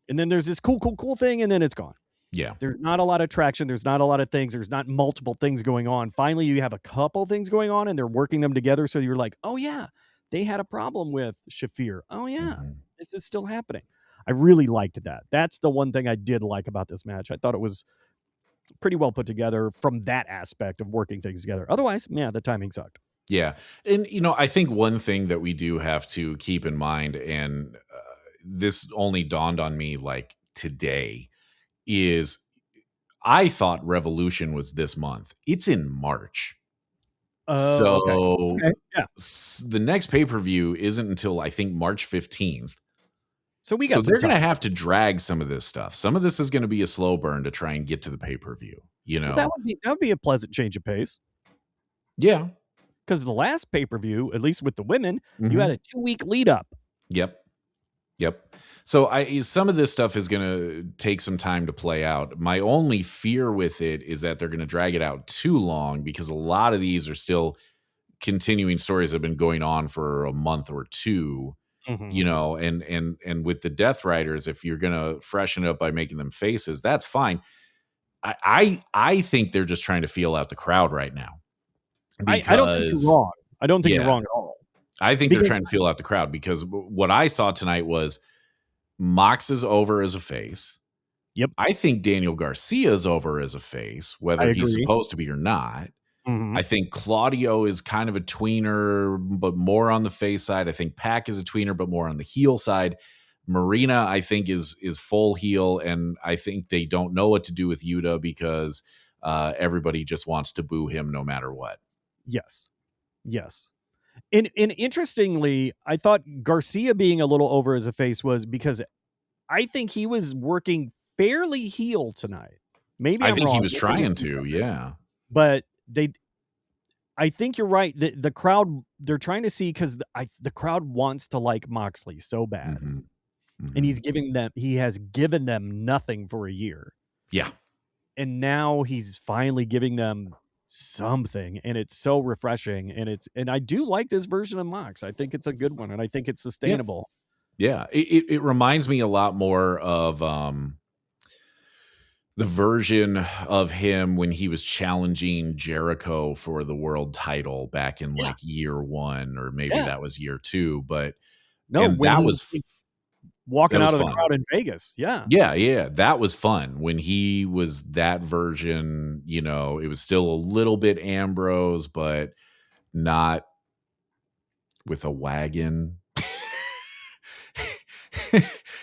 And then there's this cool thing, and then it's gone. Yeah. There's not a lot of traction. There's not a lot of things. There's not multiple things going on. Finally, you have a couple things going on, and they're working them together. So you're like, oh, yeah, they had a problem with Shafir. Oh, yeah, this is still happening. I really liked that. That's the one thing I did like about this match. I thought it was pretty well put together from that aspect of working things together. Otherwise, yeah, the timing sucked. Yeah. And, I think one thing that we do have to keep in mind, and this only dawned on me like today, is I thought Revolution was this month. It's in March. Okay. Yeah. The next pay-per-view isn't until I think March 15th. So they're going to have to drag some of this stuff. Some of this is going to be a slow burn to try and get to the pay-per-view, Well, that would be a pleasant change of pace. Yeah. Because the last pay-per-view, at least with the women, you had a 2-week lead up. Yep. So some of this stuff is going to take some time to play out. My only fear with it is that they're going to drag it out too long, because a lot of these are still continuing stories that have been going on for a month or two, and with the Death Riders, if you're going to freshen it up by making them faces, that's fine. I think they're just trying to feel out the crowd right now. I don't think you're wrong. I don't think you're wrong at all. I think they're trying to feel out the crowd, because what I saw tonight was Mox is over as a face. Yep. I think Daniel Garcia is over as a face, whether he's supposed to be or not. I think Claudio is kind of a tweener, but more on the face side. I think Pac is a tweener, but more on the heel side. Marina, I think, is full heel, and I think they don't know what to do with Yuta, because everybody just wants to boo him no matter what. Yes. And interestingly, I thought Garcia being a little over as a face was because I think he was working fairly heel tonight. Maybe I think he was trying to, yeah. But I think you're right. The crowd, they're trying to see, because the crowd wants to like Moxley so bad, and he has given them nothing for a year. Yeah, and now he's finally giving them something, and it's so refreshing, and I do like this version of Mox. I think it's a good one, and I think it's sustainable. Yeah. It reminds me a lot more of the version of him when he was challenging Jericho for the world title back in like year 1, or maybe that was year 2, but no, that was walking That was out of the fun. crowd in Vegas. Yeah. Yeah. That was fun when he was that version. You know, it was still a little bit Ambrose, but not with a wagon.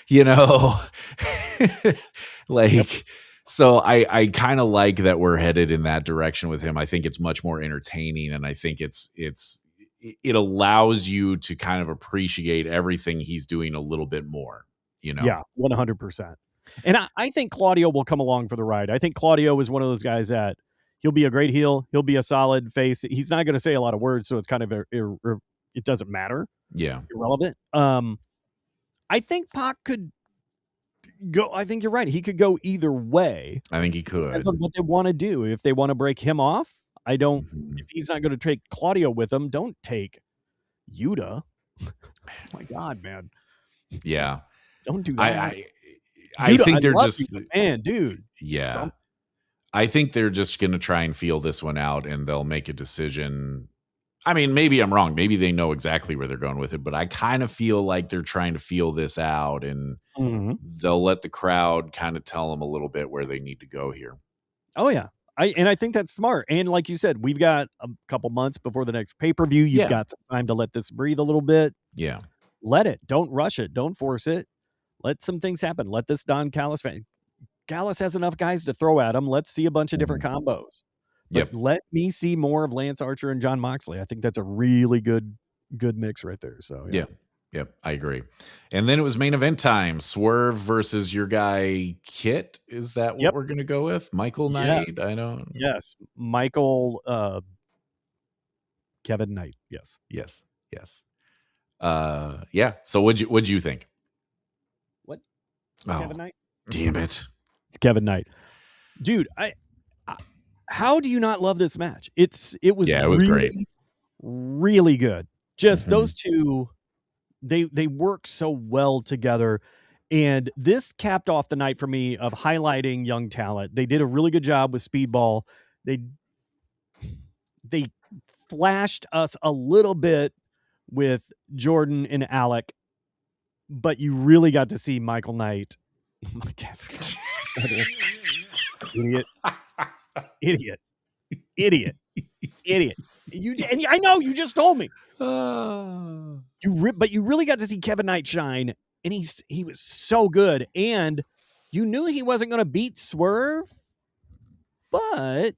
You know, like, Yep. so I kind of like that we're headed in that direction with him. I think it's much more entertaining, and I think it allows you to kind of appreciate everything he's doing a little bit more, you know? Yeah, 100%. And I think Claudio will come along for the ride. I think Claudio is one of those guys that he'll be a great heel. He'll be a solid face. He's not going to say a lot of words, so it's kind of it doesn't matter. Yeah. Irrelevant. I think Pac could go. I think you're right. He could go either way. I think he could. Depends on what they want to do. If they want to break him off, I don't. Mhm. If he's not going to take Claudio with him, don't take Yuta. Oh my God, man. Yeah. Don't do that. I Yuta, think they're love just, you, man, dude. yeah. Something. I think they're just going to try and feel this one out, and they'll make a decision. I mean, maybe I'm wrong. Maybe they know exactly where they're going with it, but I kind of feel like they're trying to feel this out, and they'll let the crowd kind of tell them a little bit where they need to go here. Oh yeah. I think that's smart. And like you said, we've got a couple months before the next pay-per-view. You've got some time to let this breathe a little bit. Yeah. Let it. Don't rush it. Don't force it. Let some things happen. Let this Don Callis fan. Callis has enough guys to throw at him. Let's see a bunch of different combos. But let me see more of Lance Archer and John Moxley. I think that's a really good mix right there. So yeah. Yep, I agree. And then it was main event time. Swerve versus your guy Kit. Is that what we're gonna go with? Michael Knight? Yes. I know. Yes. Michael Kevin Knight. Yes. Yes. Yeah. So what'd you think? What? Oh, Kevin Knight? Damn it. It's Kevin Knight. Dude, I how do you not love this match? It was really great. Really good. Just those two, they work so well together. And this capped off the night for me of highlighting young talent. They did a really good job with Speedball. They flashed us a little bit with Jordan and Alec, but you really got to see Michael Knight. Idiot. And I know you just told me. But you really got to see Kevin Knight shine, and he was so good. And you knew he wasn't going to beat Swerve, but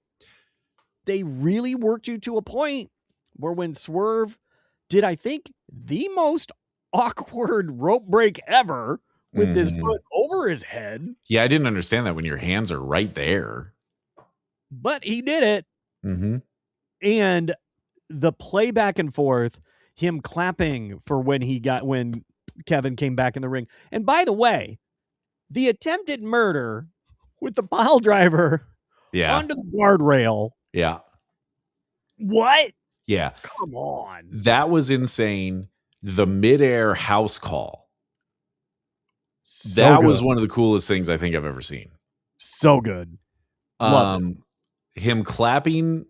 they really worked you to a point where when Swerve did, I think, the most awkward rope break ever with his foot over his head. Yeah, I didn't understand that when your hands are right there. But he did it. And the play back and forth, him clapping for when Kevin came back in the ring. And by the way, the attempted murder with the pile driver onto the guardrail. Yeah. What? Yeah. Come on. That was insane. The midair house call. That was one of the coolest things I think I've ever seen. So good. Love it. Him clapping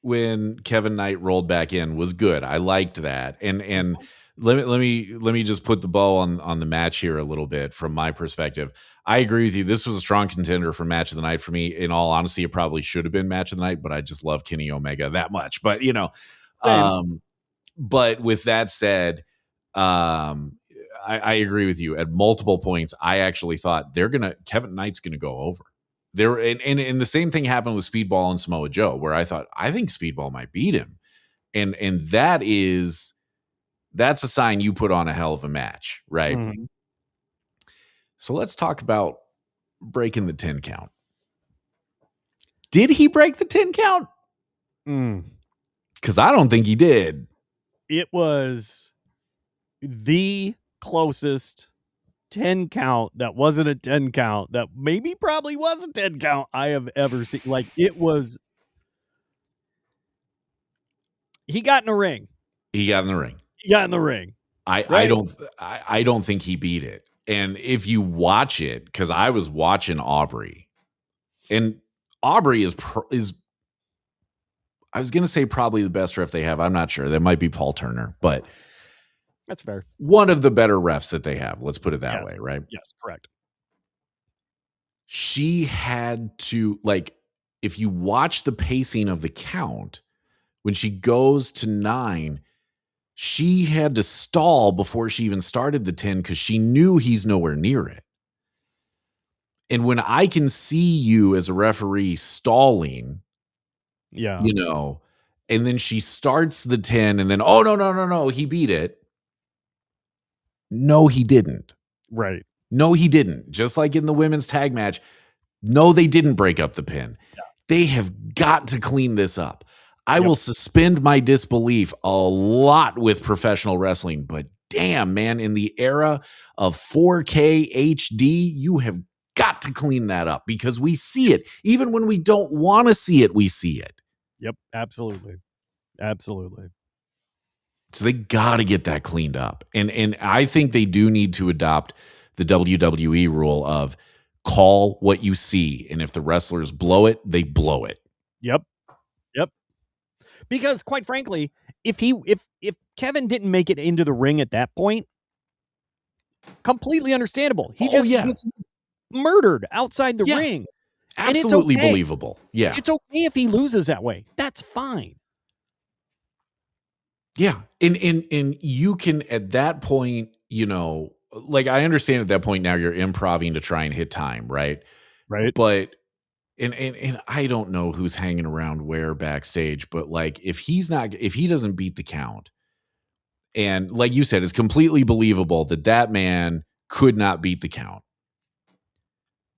when Kevin Knight rolled back in was good. I liked that. And let me just put the bow on the match here a little bit from my perspective. I agree with you. This was a strong contender for match of the night for me. In all honesty, it probably should have been match of the night, but I just love Kenny Omega that much. But but with that said, I agree with you. At multiple points, I actually thought Kevin Knight's gonna go over. There and the same thing happened with Speedball and Samoa Joe, where I thought I think Speedball might beat him, and that's a sign you put on a hell of a match, right? So let's talk about breaking the 10 count. Did he break the 10 count? Because I don't think he did. It was the closest 10 count that wasn't a 10 count that probably was a 10 count I have ever seen. Like, it was. He got in the ring. I don't think he beat it. And if you watch it, because I was watching Aubrey, and Aubrey is I was going to say probably the best ref they have. I'm not sure. That might be Paul Turner, but That's fair. One of the better refs that they have. Let's put it that way, right? Yes, correct. She had to, like, if you watch the pacing of the count, when she goes to 9, she had to stall before she even started the 10 because she knew he's nowhere near it. And when I can see you as a referee stalling, Yeah. And then she starts the 10 and then, oh, no, he beat it. No, he didn't. Right. No, he didn't. Just like in the women's tag match, no, they didn't break up the pin. Yeah. They have got to clean this up. I will suspend my disbelief a lot with professional wrestling, but damn, man, in the era of 4K HD, you have got to clean that up because we see it. Even when we don't want to see it, we see it. Yep, absolutely. Absolutely. So they got to get that cleaned up. And I think they do need to adopt the WWE rule of call what you see. And if the wrestlers blow it, they blow it. Yep. Because quite frankly, if Kevin didn't make it into the ring at that point, completely understandable. He was murdered outside the ring. Absolutely believable. Yeah. It's okay if he loses that way. That's fine. Yeah. And you can, at that point, like I understand at that point now you're improvising to try and hit time, right? Right. But and I don't know who's hanging around where backstage, but like if he doesn't beat the count, and like you said, it's completely believable that man could not beat the count,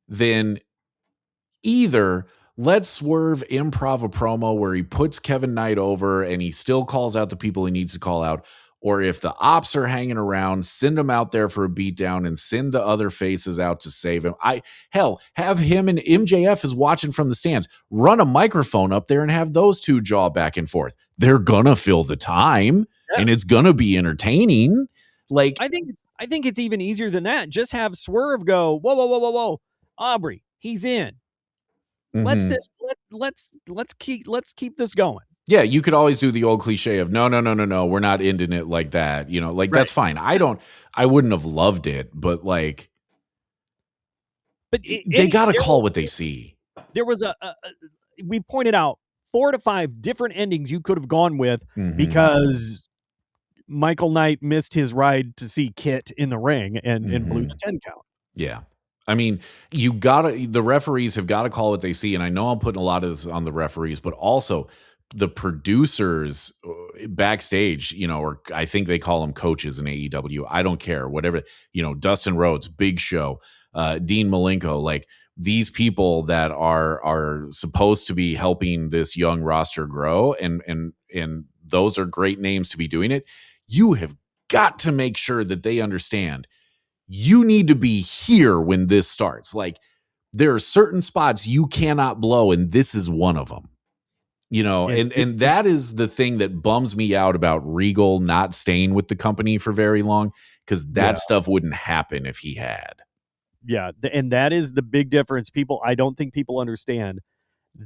then either let Swerve improv a promo where he puts Kevin Knight over and he still calls out the people he needs to call out, or if the ops are hanging around, send them out there for a beatdown and send the other faces out to save him. Have him and MJF is watching from the stands. Run a microphone up there and have those two jaw back and forth. They're gonna fill the time and it's gonna be entertaining. Like I think it's even easier than that. Just have Swerve go, whoa, Aubrey, he's in. Mm-hmm. Let's keep this going. Yeah, you could always do the old cliche of no, we're not ending it like that. That's fine. I wouldn't have loved it, but like, they got to call what they see. There was we pointed out 4 to 5 different endings you could have gone with because Michael Knight missed his ride to see Kit in the ring and blew the 10 count. Yeah. I mean, the referees have got to call what they see. And I know I'm putting a lot of this on the referees, but also the producers backstage, or I think they call them coaches in AEW. I don't care, whatever, Dustin Rhodes, Big Show, Dean Malenko, like these people that are supposed to be helping this young roster grow. And those are great names to be doing it. You have got to make sure that they understand you need to be here when this starts. Like there are certain spots you cannot blow, and this is one of them. And that is the thing that bums me out about Regal not staying with the company for very long, because that stuff wouldn't happen if he had. Yeah, and that is the big difference. I don't think people understand.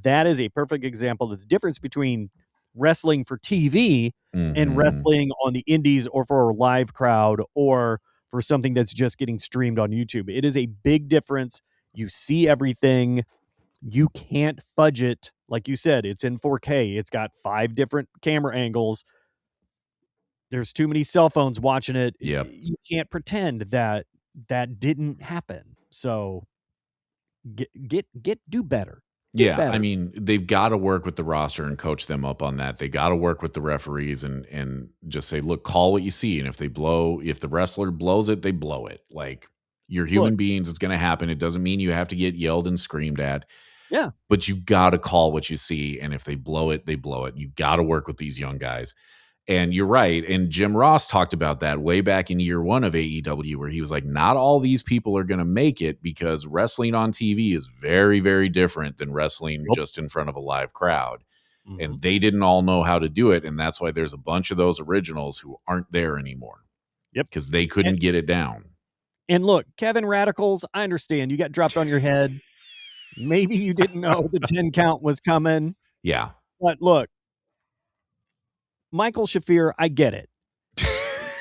That is a perfect example of the difference between wrestling for TV and wrestling on the indies or for a live crowd or for something that's just getting streamed on YouTube. It is a big difference. You see everything. You can't fudge it. Like you said, it's in 4K. It's got 5 different camera angles. There's too many cell phones watching it. Yep. You can't pretend that didn't happen. So do better. I mean, they've got to work with the roster and coach them up on that. They got to work with the referees and just say, look, call what you see. And if the wrestler blows it, they blow it. Like you're human beings. It's going to happen. It doesn't mean you have to get yelled and screamed at. Yeah. But you got to call what you see. And if they blow it, they blow it. You got to work with these young guys. And you're right. And Jim Ross talked about that way back in year 1 of AEW, where he was like, not all these people are going to make it because wrestling on TV is very, very different than wrestling just in front of a live crowd. And they didn't all know how to do it. And that's why there's a bunch of those originals who aren't there anymore. Yep. Because they couldn't get it down. And look, Kevin Radicals, I understand you got dropped on your head. Maybe you didn't know the 10 count was coming. Yeah. But look, Michael Shafir, I get it.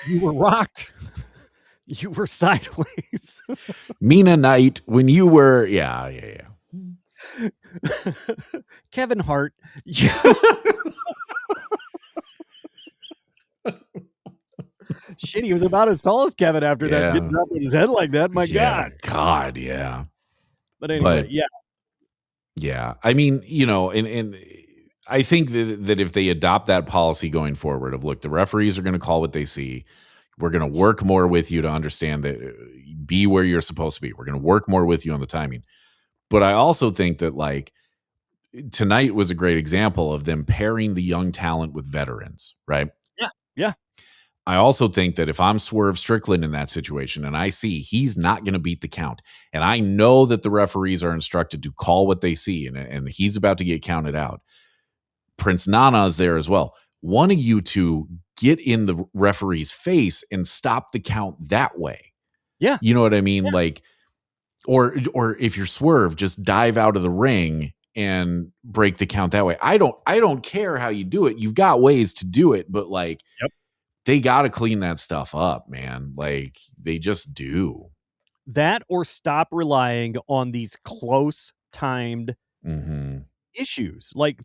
You were rocked. You were sideways. Mina Knight, when you were, yeah. Kevin Hart. Shit, he was about as tall as Kevin after that mid drop with his head like that. My God. God, yeah. But anyway, yeah. Yeah. I mean, and I think that if they adopt that policy going forward of, look, the referees are going to call what they see. We're going to work more with you to understand that, be where you're supposed to be. We're going to work more with you on the timing. But I also think that, like, tonight was a great example of them pairing the young talent with veterans, right? Yeah. I also think that if I'm Swerve Strickland in that situation and I see he's not going to beat the count, and I know that the referees are instructed to call what they see, and he's about to get counted out, Prince Nana is there as well. One of you two get in the referee's face and stop the count that way. Yeah. You know what I mean? Yeah. Like, or if you're Swerve, just dive out of the ring and break the count that way. I don't care how you do it. You've got ways to do it, but like, they got to clean that stuff up, man. Like, they just do. That, or stop relying on these close timed issues. Like,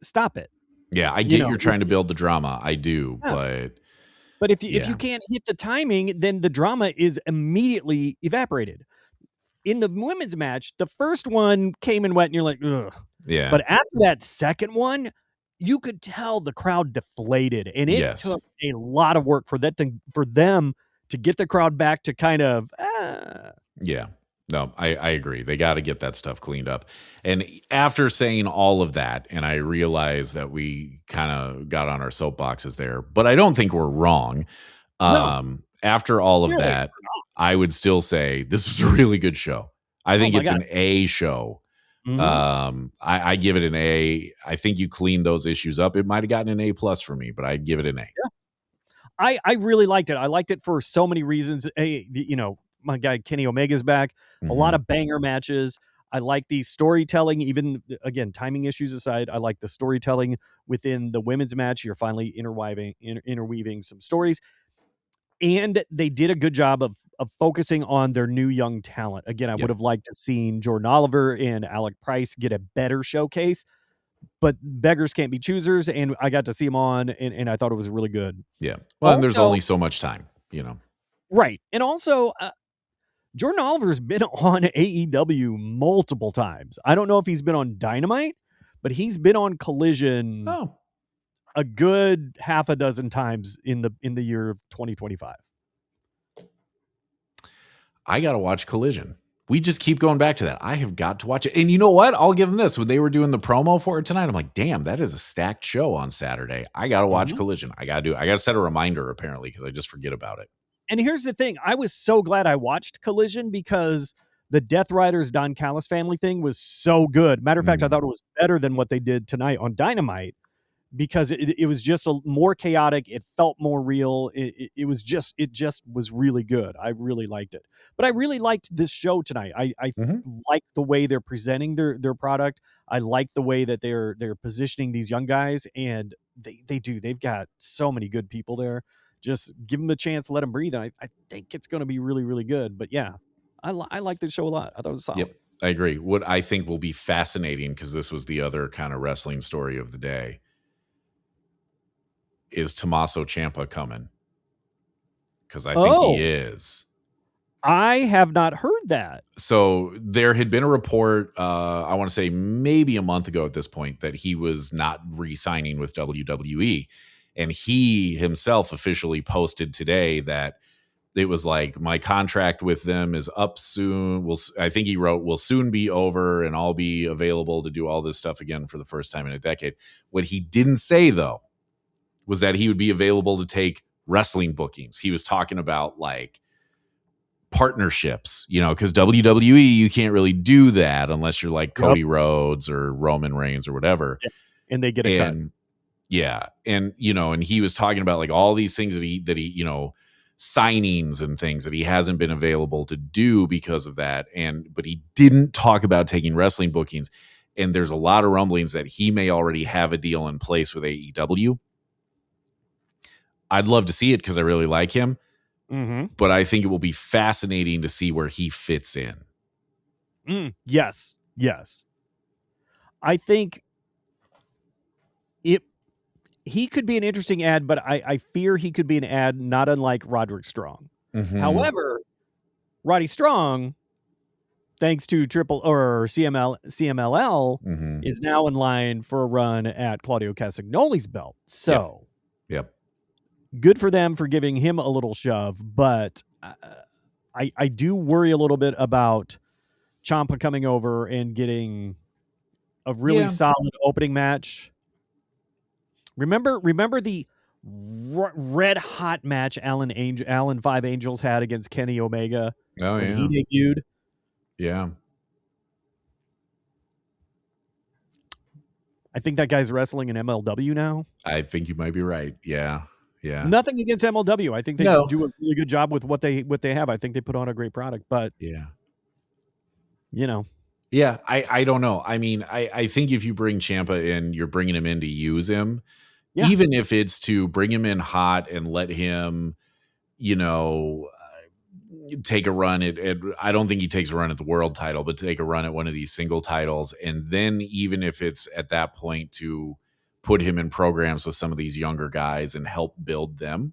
stop it. Yeah, I get you're trying to build the drama. I do, but if you can't hit the timing, then the drama is immediately evaporated. In the women's match, the first one came and went, and you're like, ugh. Yeah. But after that second one, you could tell the crowd deflated, and it took a lot of work for them to get the crowd back to kind of. Yeah. No, I agree. They got to get that stuff cleaned up. And after saying all of that, and I realize that we kind of got on our soapboxes there, but I don't think we're wrong. No. After all of that, I would still say this was a really good show. I think it's an A show. I give it an A. I think you cleaned those issues up. It might have gotten an A+ for me, but I'd give it an A. Yeah. I really liked it. I liked it for so many reasons. My guy Kenny Omega's back. A lot of banger matches. I like the storytelling, even, again, timing issues aside, I like the storytelling within the women's match. You're finally interweaving some stories. And they did a good job of focusing on their new young talent. Again, I would have liked to seen Jordan Oliver and Alec Price get a better showcase, but beggars can't be choosers, and I got to see them on, and I thought it was really good. Yeah. Well, and there's only so much time, Right. And also, Jordan Oliver's been on AEW multiple times. I don't know if he's been on Dynamite, but he's been on Collision a good half a dozen times in the year of 2025. I got to watch Collision. We just keep going back to that. I have got to watch it. And you know what? I'll give them this. When they were doing the promo for it tonight, I'm like, damn, that is a stacked show on Saturday. I got to watch Collision. I got to set a reminder, apparently, because I just forget about it. And here's the thing. I was so glad I watched Collision because the Death Riders Don Callis family thing was so good. Matter of fact, I thought it was better than what they did tonight on Dynamite, because it was just more chaotic. It felt more real. It just was really good. I really liked it. But I really liked this show tonight. I like the way they're presenting their product. I like the way that they're positioning these young guys, and they've got so many good people there. Just give them a chance to let them breathe. And I think it's going to be really, really good. But yeah, I like the show a lot. I thought it was solid. Yep, I agree. What I think will be fascinating, because this was the other kind of wrestling story of the day, is Tommaso Ciampa coming? Because I think he is. I have not heard that. So there had been a report, I want to say maybe a month ago at this point, that he was not re-signing with WWE. And he himself officially posted today that it was like, my contract with them is up soon. I think he wrote, will soon be over, and I'll be available to do all this stuff again for the first time in a decade. What he didn't say, though, was that he would be available to take wrestling bookings. He was talking about like partnerships, because WWE, you can't really do that unless you're like Cody Rhodes or Roman Reigns or whatever. Yeah. And they get a cut. Yeah. And, and he was talking about like all these things that he, signings and things that he hasn't been available to do because of that. But he didn't talk about taking wrestling bookings. And there's a lot of rumblings that he may already have a deal in place with AEW. I'd love to see it because I really like him. Mm-hmm. But I think it will be fascinating to see where he fits in. Yes. I think he could be an interesting ad, but I fear he could be an ad not unlike Roderick Strong. Mm-hmm. However, Roddy Strong, thanks to CMLL, mm-hmm. is now in line for a run at Claudio Castagnoli's belt. So, yep. Good for them for giving him a little shove, but I do worry a little bit about Ciampa coming over and getting a really solid opening match. Remember the red hot match Alan Five Angels had against Kenny Omega when he debuted? Yeah. I think that guy's wrestling in MLW now. I think you might be right. Yeah. Nothing against MLW. I think they do a really good job with what they have. I think they put on a great product, but yeah. Yeah, I don't know. I mean, I think if you bring Ciampa in, you're bringing him in to use him. Yeah. Even if it's to bring him in hot and let him, take a run at I don't think he takes a run at the world title, but take a run at one of these single titles. And then even if it's at that point to put him in programs with some of these younger guys and help build them.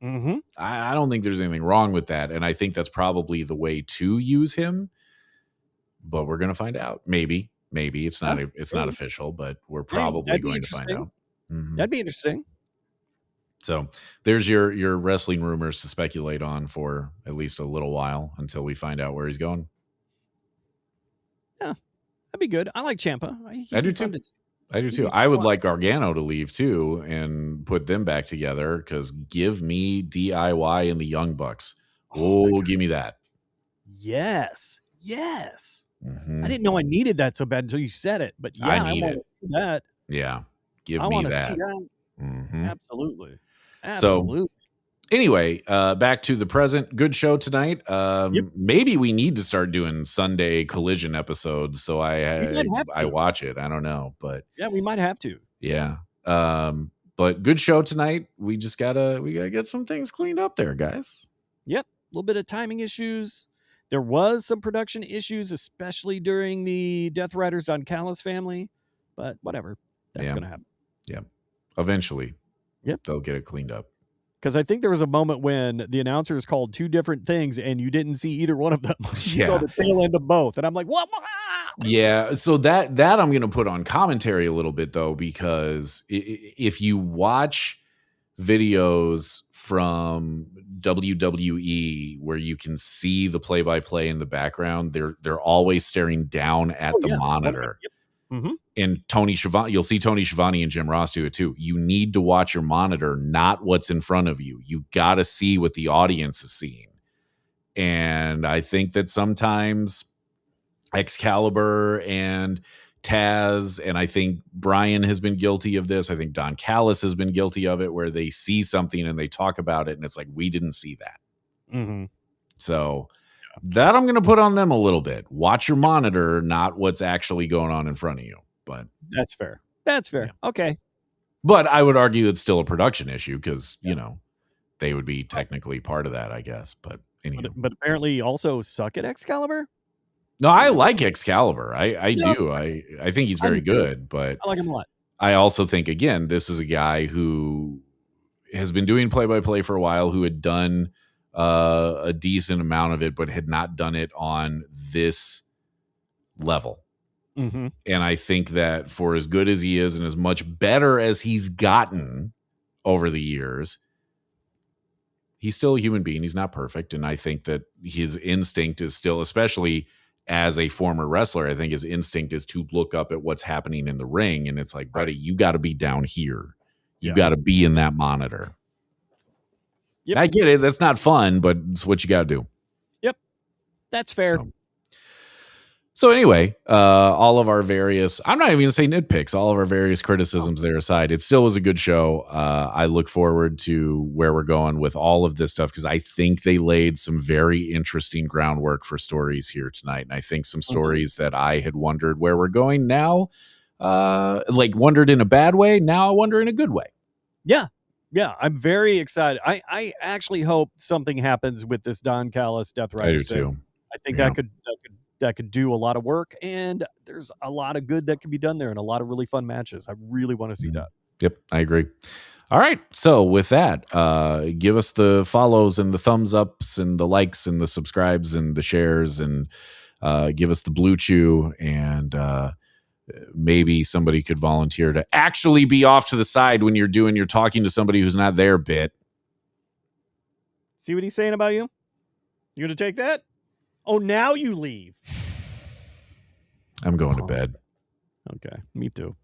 Mm-hmm. I don't think there's anything wrong with that. And I think that's probably the way to use him. But we're going to find out. Maybe it's not not official, but we're probably going to find out. Mm-hmm. That'd be interesting. So there's your wrestling rumors to speculate on for at least a little while until we find out where he's going. Yeah, that'd be good. I like Ciampa. I do too. I would like Gargano to leave too and put them back together because give me DIY and the Young Bucks. Oh, give me that. Yes. Mm-hmm. I didn't know I needed that so bad until you said it, but I want to see that. Yeah, give me that. See that. Mm-hmm. Absolutely. So, anyway, back to the present. Good show tonight. Maybe we need to start doing Sunday Collision episodes so I watch it. I don't know, but yeah, we might have to. Yeah. But good show tonight. We gotta get some things cleaned up there, guys. Yep, a little bit of timing issues. There was some production issues, especially during the Death Riders Don Callis family, but whatever. That's going to happen. Yeah. Eventually. Yep. They'll get it cleaned up. Because I think there was a moment when the announcers called two different things and you didn't see either one of them. You saw the tail end of both. And I'm like, what? Yeah. So that I'm going to put on commentary a little bit, though, because if you watch videos from WWE where you can see the play-by-play in the background, they're always staring down at the monitor. Yep. Mm-hmm. And Tony Schiavone, you'll see Tony Schiavone and Jim Ross do it too. You need to watch your monitor, not what's in front of you. You got to see what the audience is seeing. And I think that sometimes Excalibur and Taz, and I think Brian has been guilty of this. I think Don Callis has been guilty of it, where they see something and they talk about it and it's like, we didn't see that. Mm-hmm. So that I'm going to put on them a little bit. Watch your monitor, not what's actually going on in front of you. But that's fair. Yeah. Okay. But I would argue it's still a production issue because, they would be technically part of that, I guess. But anyway. But apparently also suck at Excalibur? No, I like Excalibur. I do. I think he's very good, but I like him a lot. I also think, again, this is a guy who has been doing play-by-play for a while, who had done a decent amount of it, but had not done it on this level. Mm-hmm. And I think that for as good as he is and as much better as he's gotten over the years, he's still a human being. He's not perfect. And I think that his instinct is still, especially as a former wrestler, I think his instinct is to look up at what's happening in the ring. And it's like, buddy, you got to be down here. You got to be in that monitor. Yep. I get it. That's not fun, but it's what you got to do. Yep. That's fair. So anyway, all of our various, I'm not even going to say nitpicks, all of our various criticisms there aside, it still was a good show. I look forward to where we're going with all of this stuff because I think they laid some very interesting groundwork for stories here tonight. And I think some stories that I had wondered where we're going now, like wondered in a bad way, now I wonder in a good way. Yeah. Yeah, I'm very excited. I actually hope something happens with this Don Callis Death I Rider do suit. too. I think Yeah. that could do a lot of work, and there's a lot of good that can be done there, and a lot of really fun matches. I really want to see that. Yep, I agree. All right, so with that, give us the follows and the thumbs ups and the likes and the subscribes and the shares, and give us the blue chew, and maybe somebody could volunteer to actually be off to the side when you're talking to somebody who's not there. Bit. See what he's saying about you? You gonna take that? Oh, now you leave. I'm going to bed. Okay, me too.